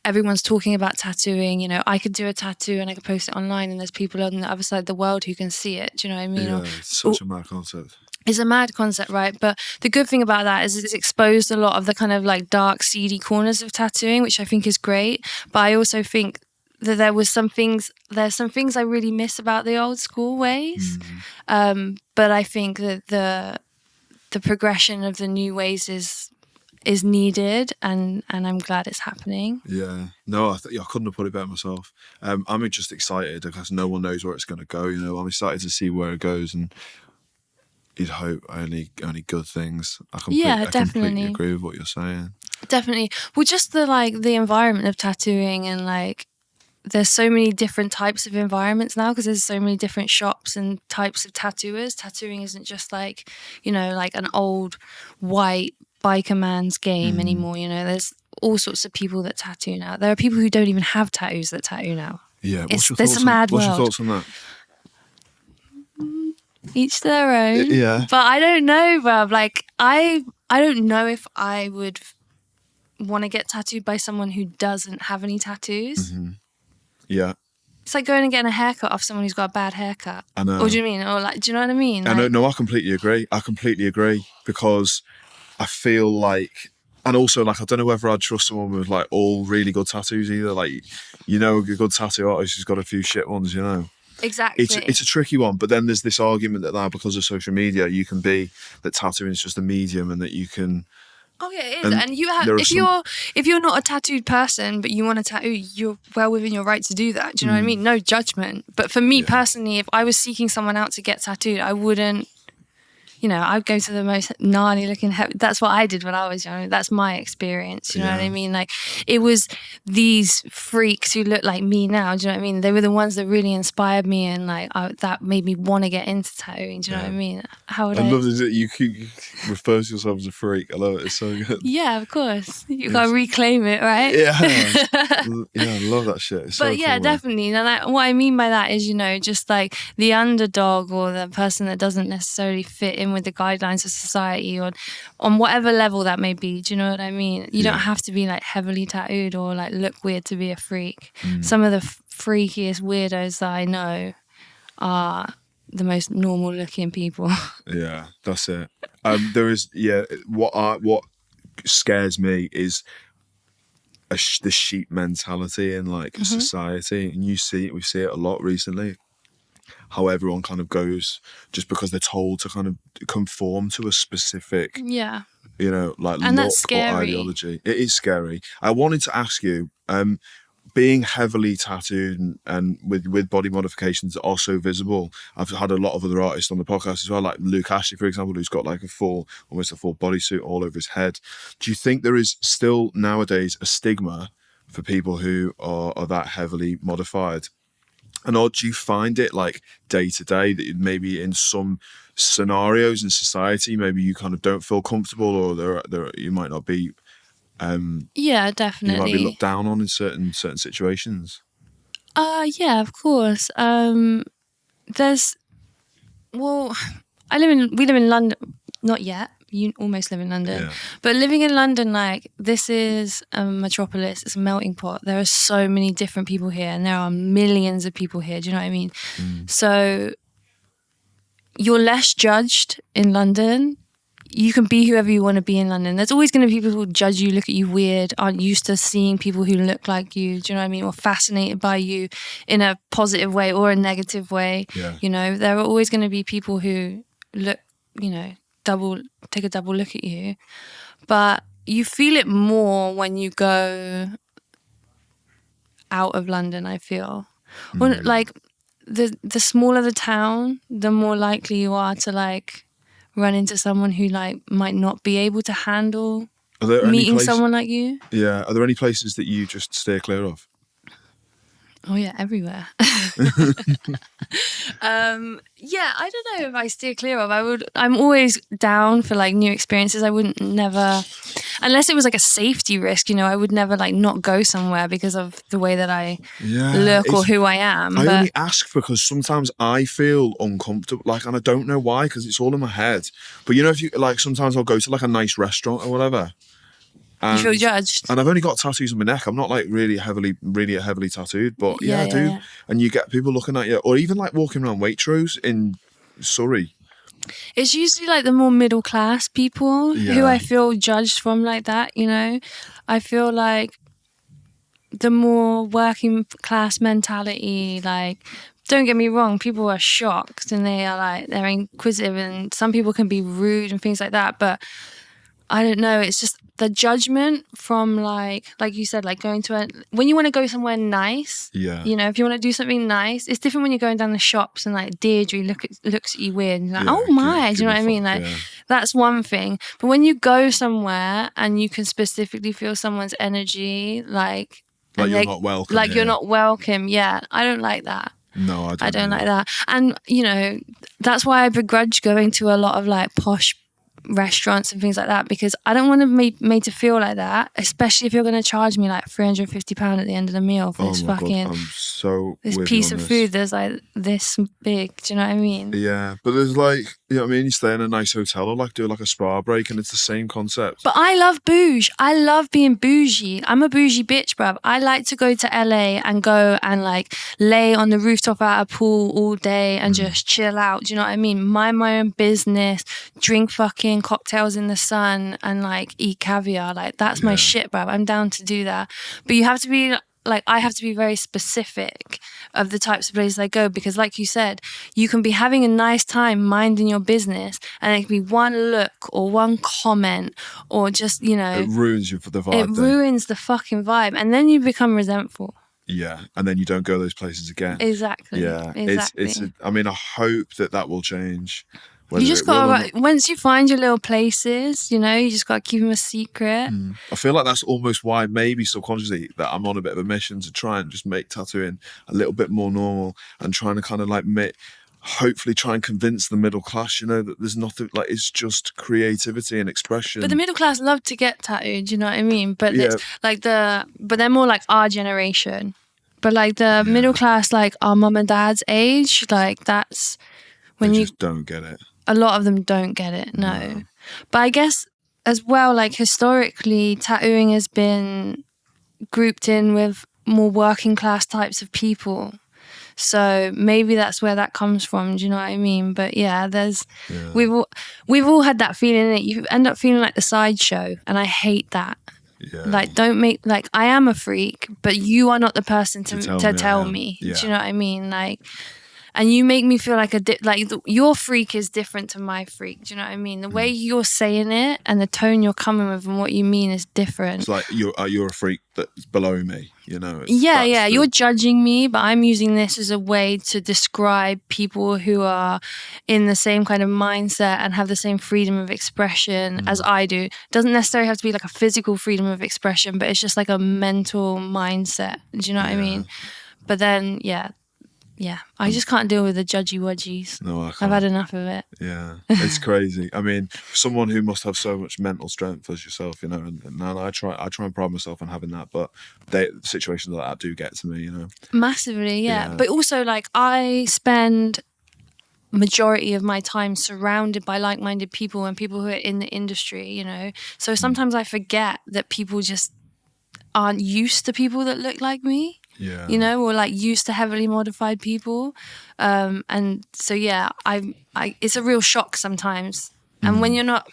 everyone's talking about tattooing, I could do a tattoo and I could post it online, and there's people on the other side of the world who can see it. Do you know what I mean? Yeah, it's such a mad concept. It's a mad concept, right? But the good thing about that is it's exposed a lot of the kind of dark, seedy corners of tattooing, which I think is great. But I also think that there's some things I really miss about the old school ways. But I think that the progression of the new ways is needed, and I'm glad it's happening. Yeah, no, I couldn't have put it better myself. I'm just excited because no one knows where it's going to go. I'm excited to see where it goes, and you'd hope only good things. I completely agree with what you're saying. Definitely. Well, just the environment of tattooing, and there's so many different types of environments now because there's so many different shops and types of tattooers. Tattooing isn't just an old white biker man's game anymore. There's all sorts of people that tattoo now. There are people who don't even have tattoos that tattoo now. Yeah, What's your thoughts on that? Each their own. Yeah. But I don't know, bruv. I don't know if I would want to get tattooed by someone who doesn't have any tattoos. Yeah. It's like going and getting a haircut off someone who's got a bad haircut. I know. Or do you mean? Or do you know what I mean? I know. No, I completely agree. Because I feel and also I don't know whether I'd trust someone with all really good tattoos either. A good tattoo artist who's got a few shit ones, Exactly. It's a tricky one, but then there's this argument that now because of social media, you can be that tattooing is just a medium, and that you can. Oh yeah, it is. And you have if you're not a tattooed person but you want a tattoo, you're well within your right to do that. Do you know what I mean? No judgment. But for me personally, if I was seeking someone out to get tattooed, I wouldn't. I'd go to the most gnarly looking. That's what I did when I was young. That's my experience. You know what I mean? It was these freaks who look like me now. Do you know what I mean? They were the ones that really inspired me, and that made me want to get into tattooing. Do you know what I mean? I love that you refer to yourself as a freak. I love it. It's so good. Yeah, of course. You gotta reclaim it, right? Yeah. I love that shit. It's but so cool, definitely. And what I mean by that is, just the underdog or the person that doesn't necessarily fit in with the guidelines of society, or on whatever level that may be. Do you know what I mean? You don't have to be heavily tattooed or look weird to be a freak. Some of the freakiest weirdos that I know are the most normal looking people. Yeah, that's it. There is what scares me is the sheep mentality in society, and we see it a lot recently. How everyone kind of goes just because they're told to kind of conform to a specific, and look that's scary. or ideology. It is scary. I wanted to ask you, being heavily tattooed and with body modifications that are so visible. I've had a lot of other artists on the podcast as well, like Luke Ashley, for example, who's got almost a full bodysuit all over his head. Do you think there is still nowadays a stigma for people who are that heavily modified? And or do you find it day to day that maybe in some scenarios in society, maybe you kind of don't feel comfortable, or there you might not be. Yeah, definitely. You might be looked down on in certain situations. Yeah, of course. We live in London. Not yet. You almost live in London. Yeah. But living in London, this is a metropolis. It's a melting pot. There are so many different people here, and there are millions of people here. Do you know what I mean? So you're less judged in London. You can be whoever you want to be in London. There's always going to be people who judge you, look at you weird, aren't used to seeing people who look like you. Do you know what I mean? Or fascinated by you in a positive way or a negative way. Yeah. There are always going to be people who look, take a double look at you. But you feel it more when you go out of London, I feel. When, the smaller the town, the more likely you are to run into someone who might not be able to handle Are there any meeting someone like you. Yeah. Are there any places that you just steer clear of? Oh yeah, everywhere. Yeah, I don't know if I steer clear of. I'm always down for like new experiences. I wouldn't never, unless it was like a safety risk, you know, I would never like not go somewhere because of the way that I look or who I am. I only ask because sometimes I feel uncomfortable, like, and I don't know why, because it's all in my head. But you know, if you like, sometimes I'll go to like a nice restaurant or whatever. You feel judged. And I've only got tattoos on my neck. I'm not like really heavily tattooed, but I do. Yeah. And you get people looking at you, or even like walking around Waitrose in Surrey. It's usually like the more middle class people who I feel judged from like that, you know. I feel like the more working class mentality, like, don't get me wrong, people are shocked and they're inquisitive, and some people can be rude and things like that, but I don't know, it's just the judgment from like you said, like going to when you want to go somewhere nice, you know, if you want to do something nice, it's different when you're going down the shops and like Deirdre looks at you weird and you're like, oh my, do you know what I mean? Like that's one thing. But when you go somewhere and you can specifically feel someone's energy, like you're not welcome. Like you're not welcome. Yeah, I don't like that. No, I don't like that. And you know, that's why I begrudge going to a lot of like posh restaurants and things like that, because I don't want to be made to feel like that, especially if you're going to charge me like £350 at the end of the meal for this fucking God, I'm so this piece of food that's like this big. Do you know what I mean? Yeah, but there's like, you know what I mean, you stay in a nice hotel or like do like a spa break and it's the same concept. But I love bouge. I love being bougie. I'm a bougie bitch, bruv. I like to go to LA and go and like lay on the rooftop at a pool all day and just chill out. Do you know what I mean? Mind my own business, drink fucking cocktails in the sun and like eat caviar. Like that's my shit, bruv. I'm down to do that. But you have to be like, I have to be very specific of the types of places I go, because like you said, you can be having a nice time minding your business and it can be one look or one comment or just, you know, it ruins you for the vibe. It ruins the fucking vibe, and then you become resentful. Yeah, and then you don't go those places again. Exactly. Yeah, exactly. I mean, I hope that will change. You just got to, once you find your little places, you know, you just got to keep them a secret. I feel like that's almost why, maybe subconsciously, that I'm on a bit of a mission to try and just make tattooing a little bit more normal and trying to kind of like hopefully try and convince the middle class, you know, that there's nothing, like, it's just creativity and expression. But the middle class love to get tattooed, you know what I mean? But it's like but they're more like our generation. But like the middle class, like our mum and dad's age, like that's when you just don't get it. A lot of them don't get it, no. But I guess as well, like historically, tattooing has been grouped in with more working class types of people. So maybe that's where that comes from. Do you know what I mean? But yeah, we've all had that feeling that you end up feeling like the sideshow, and I hate that. Yeah. Like, don't make, like, I am a freak, but you are not the person to tell me. Yeah. Do you know what I mean? Like, and you make me feel like your freak is different to my freak. Do you know what I mean? The way you're saying it and the tone you're coming with and what you mean is different. It's like you're a freak that's below me, you know? You're judging me, but I'm using this as a way to describe people who are in the same kind of mindset and have the same freedom of expression as I do. It doesn't necessarily have to be like a physical freedom of expression, but it's just like a mental mindset. Do you know what I mean? But then, I just can't deal with the judgy wudgies. No, I can't. I've had enough of it. Yeah, it's crazy. I mean, someone who must have so much mental strength as yourself, you know, and I try and pride myself on having that, but situations like that do get to me, you know. Massively, yeah. But also, like, I spend majority of my time surrounded by like-minded people and people who are in the industry, you know. So sometimes I forget that people just aren't used to people that look like me. Yeah. You know, or like used to heavily modified people. And so, I it's a real shock sometimes. And when you're not,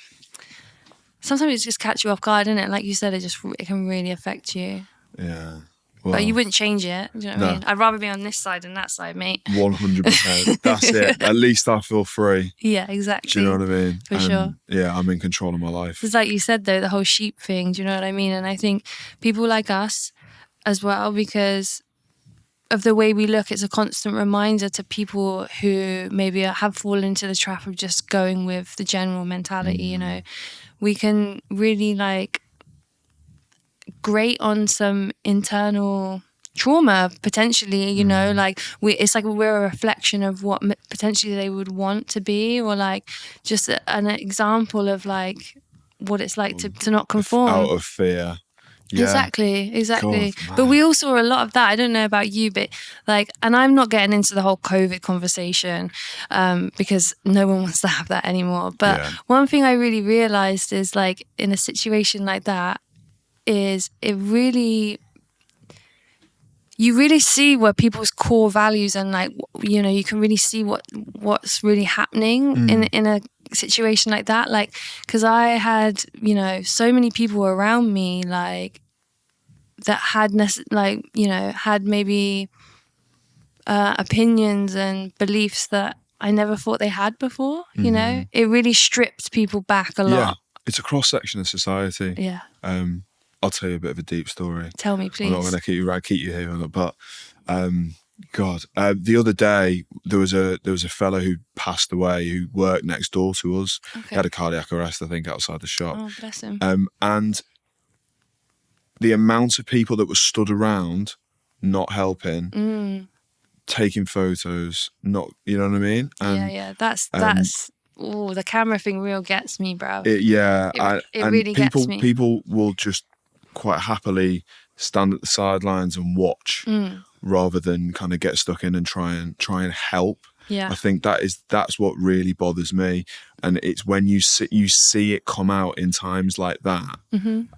sometimes it just catch you off guard, isn't it? Like you said, it can really affect you. Yeah. Well, but you wouldn't change it. Do you know what I mean? I'd rather be on this side than that side, mate. 100%. That's it. At least I feel free. Yeah, exactly. Do you know what I mean? For sure. Yeah, I'm in control of my life. It's like you said, though, the whole sheep thing. Do you know what I mean? And I think people like us as well, because of the way we look, it's a constant reminder to people who maybe have fallen into the trap of just going with the general mentality, you know. We can really like great on some internal trauma potentially, you know, like it's like we're a reflection of what potentially they would want to be, or like just an example of like what it's like to not conform out of fear. Yeah. Exactly. God, But we all saw a lot of that. I don't know about you, but like, and I'm not getting into the whole COVID conversation because no one wants to have that anymore. But one thing I really realized is like in a situation like that is you really see where people's core values and like, you know, you can really see what's really happening in a situation like that. Like, because I had, you know, so many people around me like that had had maybe opinions and beliefs that I never thought they had before. You know, it really stripped people back a lot. Yeah, it's a cross section of society. Yeah. I'll tell you a bit of a deep story. Tell me, please. I'm not going to keep you here, but the other day there was a fellow who passed away who worked next door to us. Okay. He had a cardiac arrest, I think, outside the shop. Oh, bless him. And the amount of people that were stood around, not helping, taking photos, not, you know what I mean? And, that's. Oh, the camera thing real gets me, bro. It really gets me. People will just quite happily stand at the sidelines and watch rather than kind of get stuck in and try and help. Yeah. I think that's what really bothers me, and it's when you see it come out in times like that, and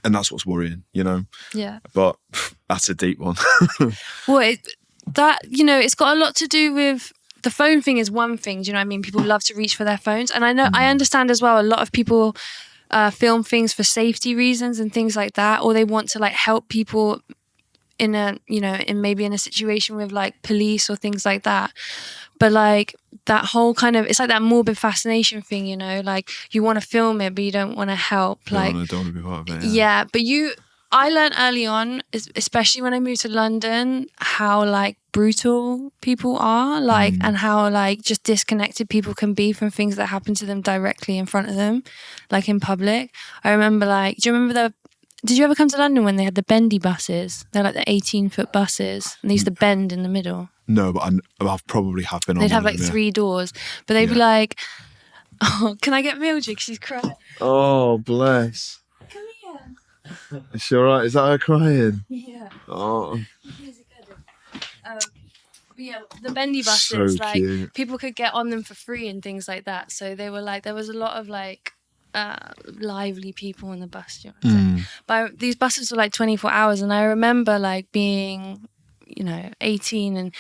that's what's worrying, you know. Yeah. But that's a deep one. Well, it's got a lot to do with. The phone thing is one thing, do you know what I mean? People love to reach for their phones. And I understand as well, a lot of people film things for safety reasons and things like that, or they want to like help people in maybe in a situation with like police or things like that. But like that whole kind of, it's like that morbid fascination thing, you know, like you want to film it, but you don't want to help. Don't want to be part of it. Yeah, but I learned early on, especially when I moved to London, how like brutal people are, like, and how like just disconnected people can be from things that happen to them directly in front of them, like in public. I remember did you ever come to London when they had the bendy buses? They're like the 18-foot buses, and they used to bend in the middle. No, but I've probably have been on. They'd have like 3 doors, but they'd be like, "Oh, can I get Mildred? She's crying." Oh, bless. Is she all right? Is that her crying? Yeah. Oh. But yeah, the bendy buses, so like cute. People could get on them for free and things like that. So they were like, there was a lot of like lively people on the bus. You know But these buses were like 24 hours, and I remember like being, 18 and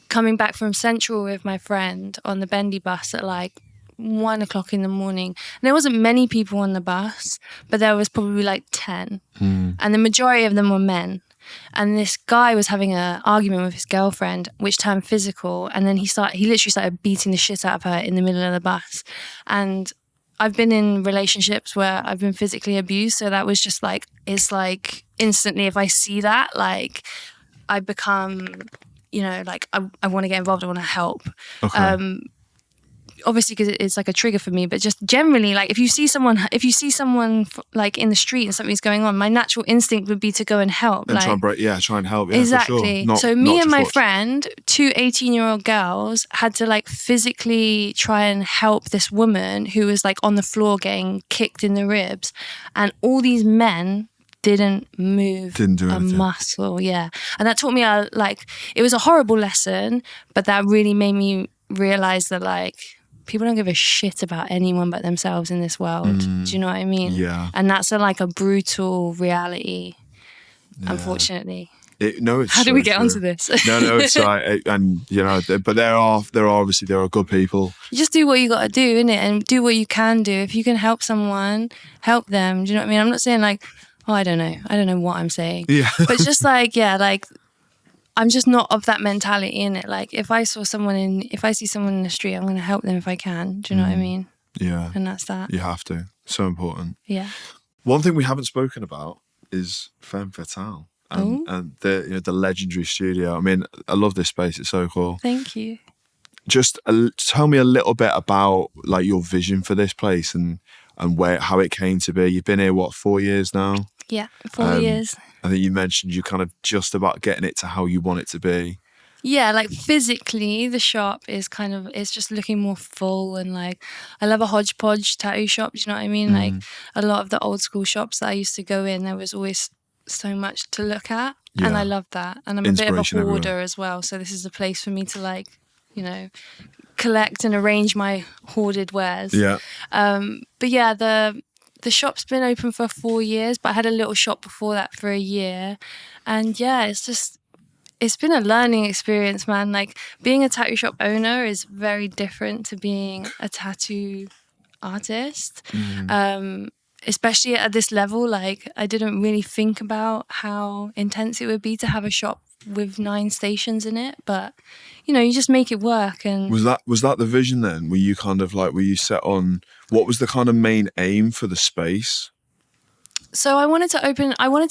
coming back from Central with my friend on the bendy bus at like 1 o'clock in the morning, and there wasn't many people on the bus, but there was probably like 10, and the majority of them were men. And this guy was having an argument with his girlfriend, which turned physical, and then he literally started beating the shit out of her in the middle of the bus. And I've been in relationships where I've been physically abused, so that was just like, it's like instantly if I see that, like I become, like I want to get involved, I want to help. Okay. Obviously because it's like a trigger for me, but just generally, like if you see someone like in the street and something's going on, my natural instinct would be to go and help. And like, try and help. Yeah, exactly. For sure. So me and my friend, 2 18-year-old girls, had to like physically try and help this woman who was like on the floor getting kicked in the ribs, and all these men didn't do a muscle. Yeah. And that taught me it was a horrible lesson, but that really made me realize that like people don't give a shit about anyone but themselves in this world. Do you know what I mean? Yeah. And that's a brutal reality, unfortunately. It's How do we get onto this? No, it's right. And but there are good people. You just do what you got to do, innit? And do what you can do. If you can help someone, help them. Do you know what I mean? I'm not saying like, I don't know what I'm saying. Yeah. But just like, I'm just not of that mentality in it. Like if I see someone in the street, I'm going to help them if I can. Do you know what I mean? Yeah. And that's that. You have to. So important. Yeah. One thing we haven't spoken about is Femme Fatale and the legendary studio. I mean, I love this space. It's so cool. Thank you. Just tell me a little bit about like your vision for this place and how it came to be. You've been here 4 years now? Yeah, 4 years. I think you mentioned you're kind of just about getting it to how you want it to be. Yeah, like physically, the shop is kind of, it's just looking more full, and like, I love a hodgepodge tattoo shop. Do you know what I mean? Like, a lot of the old school shops that I used to go in, there was always so much to look at, and I love that. And I'm a bit of a Inspiration hoarder everywhere. as well, so this is a place for me to, like, you know, collect and arrange my hoarded wares. Yeah. But yeah, the shop's been open for 4 years, but I had a little shop before that for a year, and yeah, it's been a learning experience, man. Like, being a tattoo shop owner is very different to being a tattoo artist. Especially at this level, like, I didn't really think about how intense it would be to have a shop with 9 stations in it, but you know, you just make it work. And Was that the vision then? Were you kind of like, were you set on, what was the kind of main aim for the space? so I wanted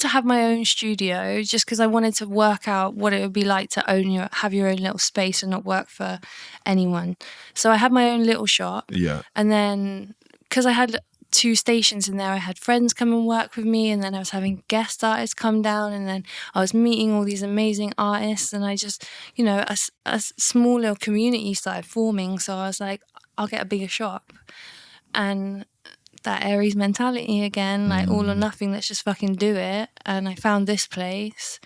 to have my own studio, just because I wanted to work out what it would be like to have your own little space and not work for anyone. So I had my own little shop. Yeah. And then, because I had 2 stations in there, I had friends come and work with me, and then I was having guest artists come down, and then I was meeting all these amazing artists, and I just, you know, a small little community started forming. So I was like, I'll get a bigger shop. And that Aries mentality again, like all or nothing, let's just fucking do it. And I found this place,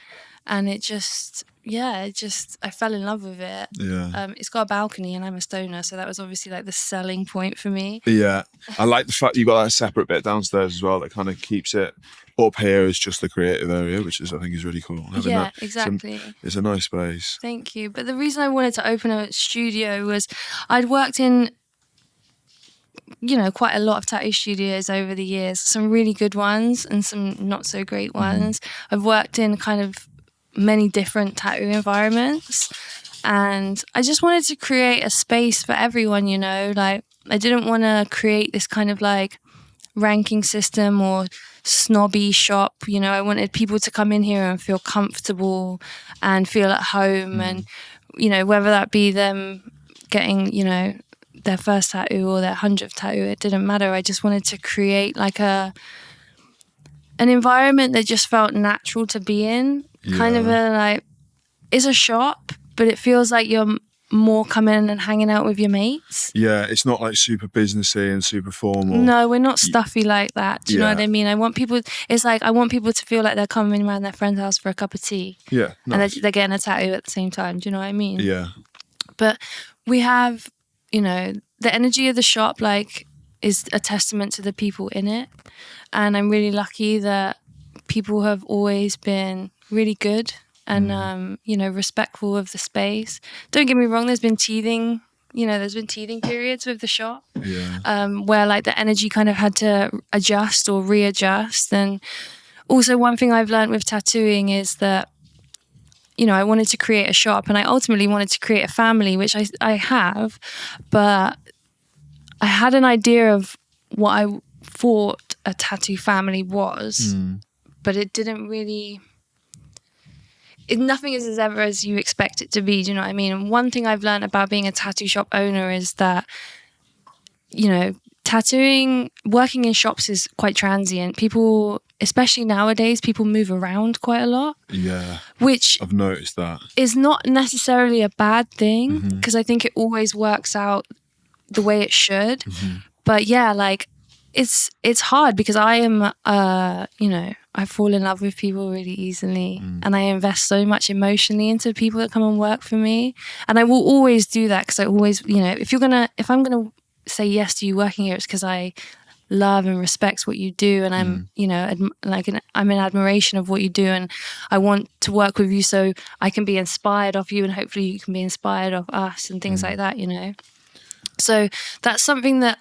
and it just, I fell in love with it. Yeah. It's got a balcony, and I'm a stoner, so that was obviously like the selling point for me. Yeah. I like the fact you got that separate bit downstairs as well that kind of keeps it up here as just the creative area, which I think is really cool. Having Yeah, that, exactly. It's a nice space. Thank you. But the reason I wanted to open a studio was I'd worked in, you know, quite a lot of tattoo studios over the years, some really good ones and some not so great ones. I've worked in kind of many different tattoo environments, and I just wanted to create a space for everyone, you know, like I didn't want to create this kind of like ranking system or snobby shop, you know. I wanted people to come in here and feel comfortable and feel at home, and you know, whether that be them getting, you know, their first tattoo or their 100th tattoo, it didn't matter. I just wanted to create like an environment that just felt natural to be in. Kind of a, like, it's a shop, but it feels like you're more coming and hanging out with your mates. Yeah, it's not like super businessy and super formal. No, we're not stuffy like that. Do you know what I mean? I want people to feel like they're coming around their friend's house for a cup of tea. Yeah, nice. And they're getting a tattoo at the same time. Do you know what I mean? Yeah. But we have, you know, the energy of the shop, like, is a testament to the people in it. And I'm really lucky that people have always been really good and, you know, respectful of the space. Don't get me wrong, there's been teething periods with the shop. Yeah. Where like the energy kind of had to adjust or readjust. And also one thing I've learned with tattooing is that, you know, I wanted to create a shop, and I ultimately wanted to create a family, which I have, but I had an idea of what I thought a tattoo family was, but it didn't really, nothing is as ever as you expect it to be, do you know what I mean? And one thing I've learned about being a tattoo shop owner is that, you know, working in shops is quite transient. People, especially nowadays, people move around quite a lot. Yeah. Which I've noticed that. is not necessarily a bad thing, because I think it always works out the way it should. But yeah, like it's hard because I am, you know, I fall in love with people really easily, and I invest so much emotionally into people that come and work for me, and I will always do that because I always, you know, if I'm gonna say yes to you working here, it's because I love and respect what you do, and I'm, you know, I'm in admiration of what you do, and I want to work with you so I can be inspired of you, and hopefully you can be inspired of us and things like that, you know. So that's something that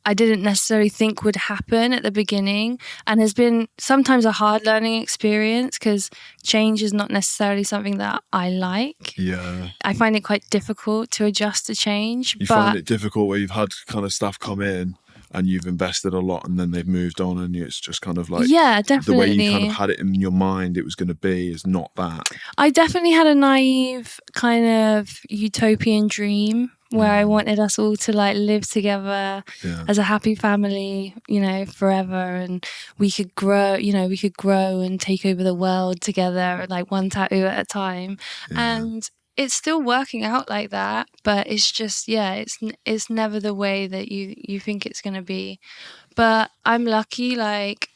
I didn't necessarily think would happen at the beginning, and has been sometimes a hard learning experience because change is not necessarily something that I like. Yeah. I find it quite difficult to adjust to change. You find it difficult where you've had kind of staff come in and you've invested a lot, and then they've moved on, and it's just kind of like Yeah, the way definitely. you kind of had it in your mind it was going to be is not that. I definitely had a naive kind of utopian dream where I wanted us all to like live together as a happy family, you know, forever, and we could grow, you know, we could grow and take over the world together, like one tattoo at a time. And it's still working out like that, but it's just, it's never the way that you think it's going to be. But I'm lucky, like,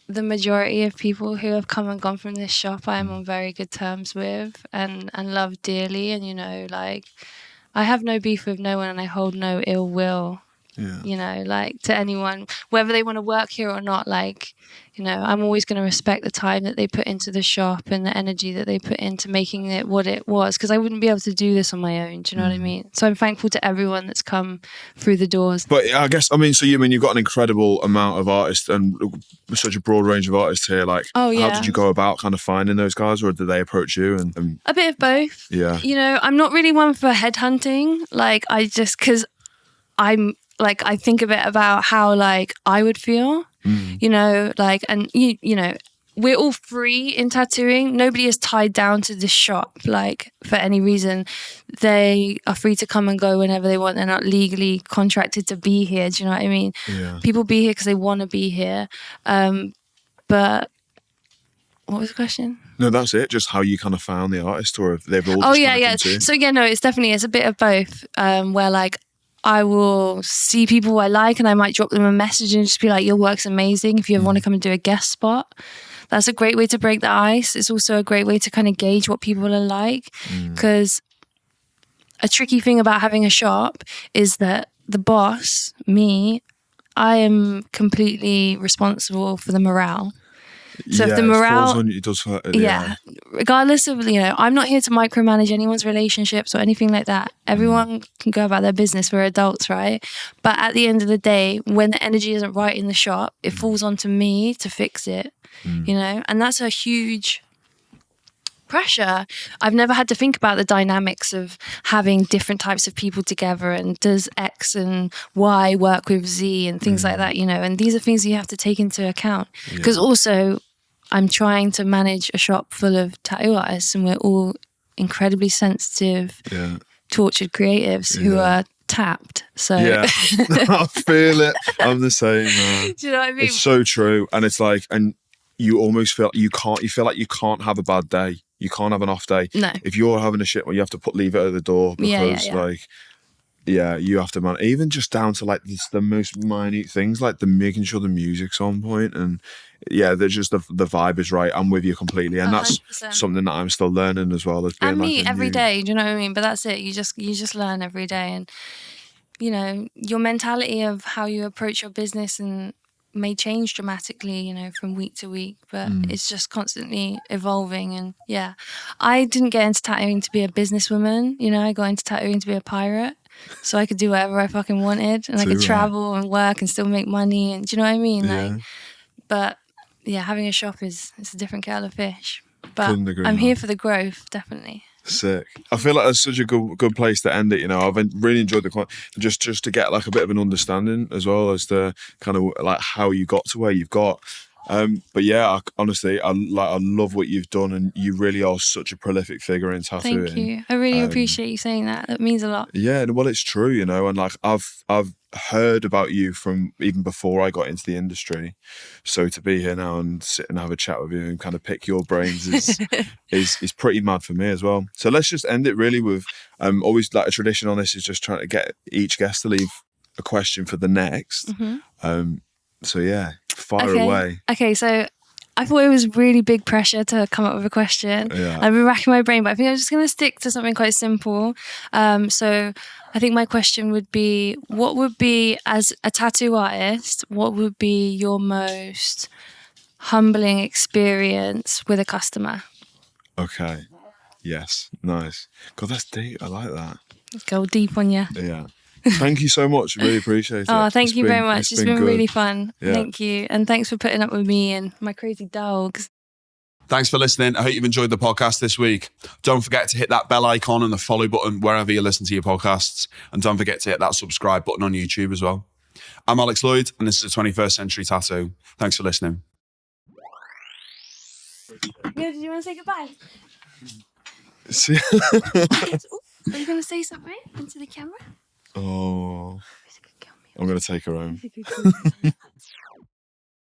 the majority of people who have come and gone from this shop I am on very good terms with and love dearly. And, you know, like, I have no beef with no one, and I hold no ill will, you know, like, to anyone, whether they want to work here or not. Like, you know, I'm always going to respect the time that they put into the shop and the energy that they put into making it what it was, because I wouldn't be able to do this on my own. Do you know what I mean? So I'm thankful to everyone that's come through the doors. But I guess, I mean, so you've got an incredible amount of artists and such a broad range of artists here. Like, how did you go about kind of finding those guys, or did they approach you? And a bit of both. Yeah. You know, I'm not really one for headhunting. Like, because I'm like, I think a bit about how like I would feel, you know, like, and you know, we're all free in tattooing. Nobody is tied down to this shop, like, for any reason. They are free to come and go whenever they want. They're not legally contracted to be here. Do you know what I mean? Yeah. People be here because they want to be here. But what was the question? No, that's it. Just how you kind of found the artist, or if they've all. Oh just yeah, kind of yeah. come to you? So yeah, no, it's a bit of both. Where like, I will see people I like, and I might drop them a message and just be like, your work's amazing. If you ever want to come and do a guest spot, that's a great way to break the ice. It's also a great way to kind of gauge what people are like. Because a tricky thing about having a shop is that the boss, me, I am completely responsible for the morale. So if the morale, it does hurt. Regardless of, you know, I'm not here to micromanage anyone's relationships or anything like that. Everyone can go about their business. We're adults, right? But at the end of the day, when the energy isn't right in the shop, it falls onto me to fix it, you know? And that's a huge pressure. I've never had to think about the dynamics of having different types of people together, and does X and Y work with Z and things like that, you know? And these are things you have to take into account. Because also, I'm trying to manage a shop full of tattoo artists, and we're all incredibly sensitive, tortured creatives who are tapped. So I feel it. I'm the same, man. Do you know what I mean? It's so true. And it's like, and you almost feel you feel like you can't have a bad day. You can't have an off day. No. If you're having a shit one, you have to leave it at the door, because you have to man, even just down to like the most minute things, like making sure the music's on point, and they're just the vibe is right. I'm with you completely, and 100%. that's something that I'm still learning as well. As being And me like every day, do you know what I mean? But that's it. You just learn every day, and you know, your mentality of how you approach your business and may change dramatically, you know, from week to week, but it's just constantly evolving. And I didn't get into tattooing to be a businesswoman, you know. I got into tattooing to be a pirate, so I could do whatever I fucking wanted, and I could travel and work and still make money, and do you know what I mean? Like, but having a shop is a different kettle of fish. But I'm here for the growth, definitely. Sick. I feel like that's such a good place to end it. You know, I've really enjoyed the just to get like a bit of an understanding as well as to kind of like how you got to where you've got. But honestly, I love what you've done, and you really are such a prolific figure in tattooing. Thank you. I really appreciate you saying that. That means a lot. Yeah, well, it's true, you know, and like I've heard about you from even before I got into the industry. So to be here now and sit and have a chat with you and kind of pick your brains is pretty mad for me as well. So let's just end it really with always like a tradition on this is just trying to get each guest to leave a question for the next. So fire away. Okay, so I thought it was really big pressure to come up with a question. I've been racking my brain, but I think I'm just going to stick to something quite simple. So I think my question would be, what would be, as a tattoo artist, what would be your most humbling experience with a customer? Okay. Yes. Nice. God, that's deep. I like that. Go deep on you. Yeah. Thank you so much. Really appreciate it. Oh, thank you very much. It's been good. really fun. Thank you. And thanks for putting up with me and my crazy dogs. Thanks for listening. I hope you've enjoyed the podcast this week. Don't forget to hit that bell icon and the follow button wherever you listen to your podcasts. And don't forget to hit that subscribe button on YouTube as well. I'm Alex Lloyd, and this is the 21st Century Tattoo. Thanks for listening. Yeah, did you want to say goodbye? See- Are you going to say something into the camera? Oh, I'm going to take her home.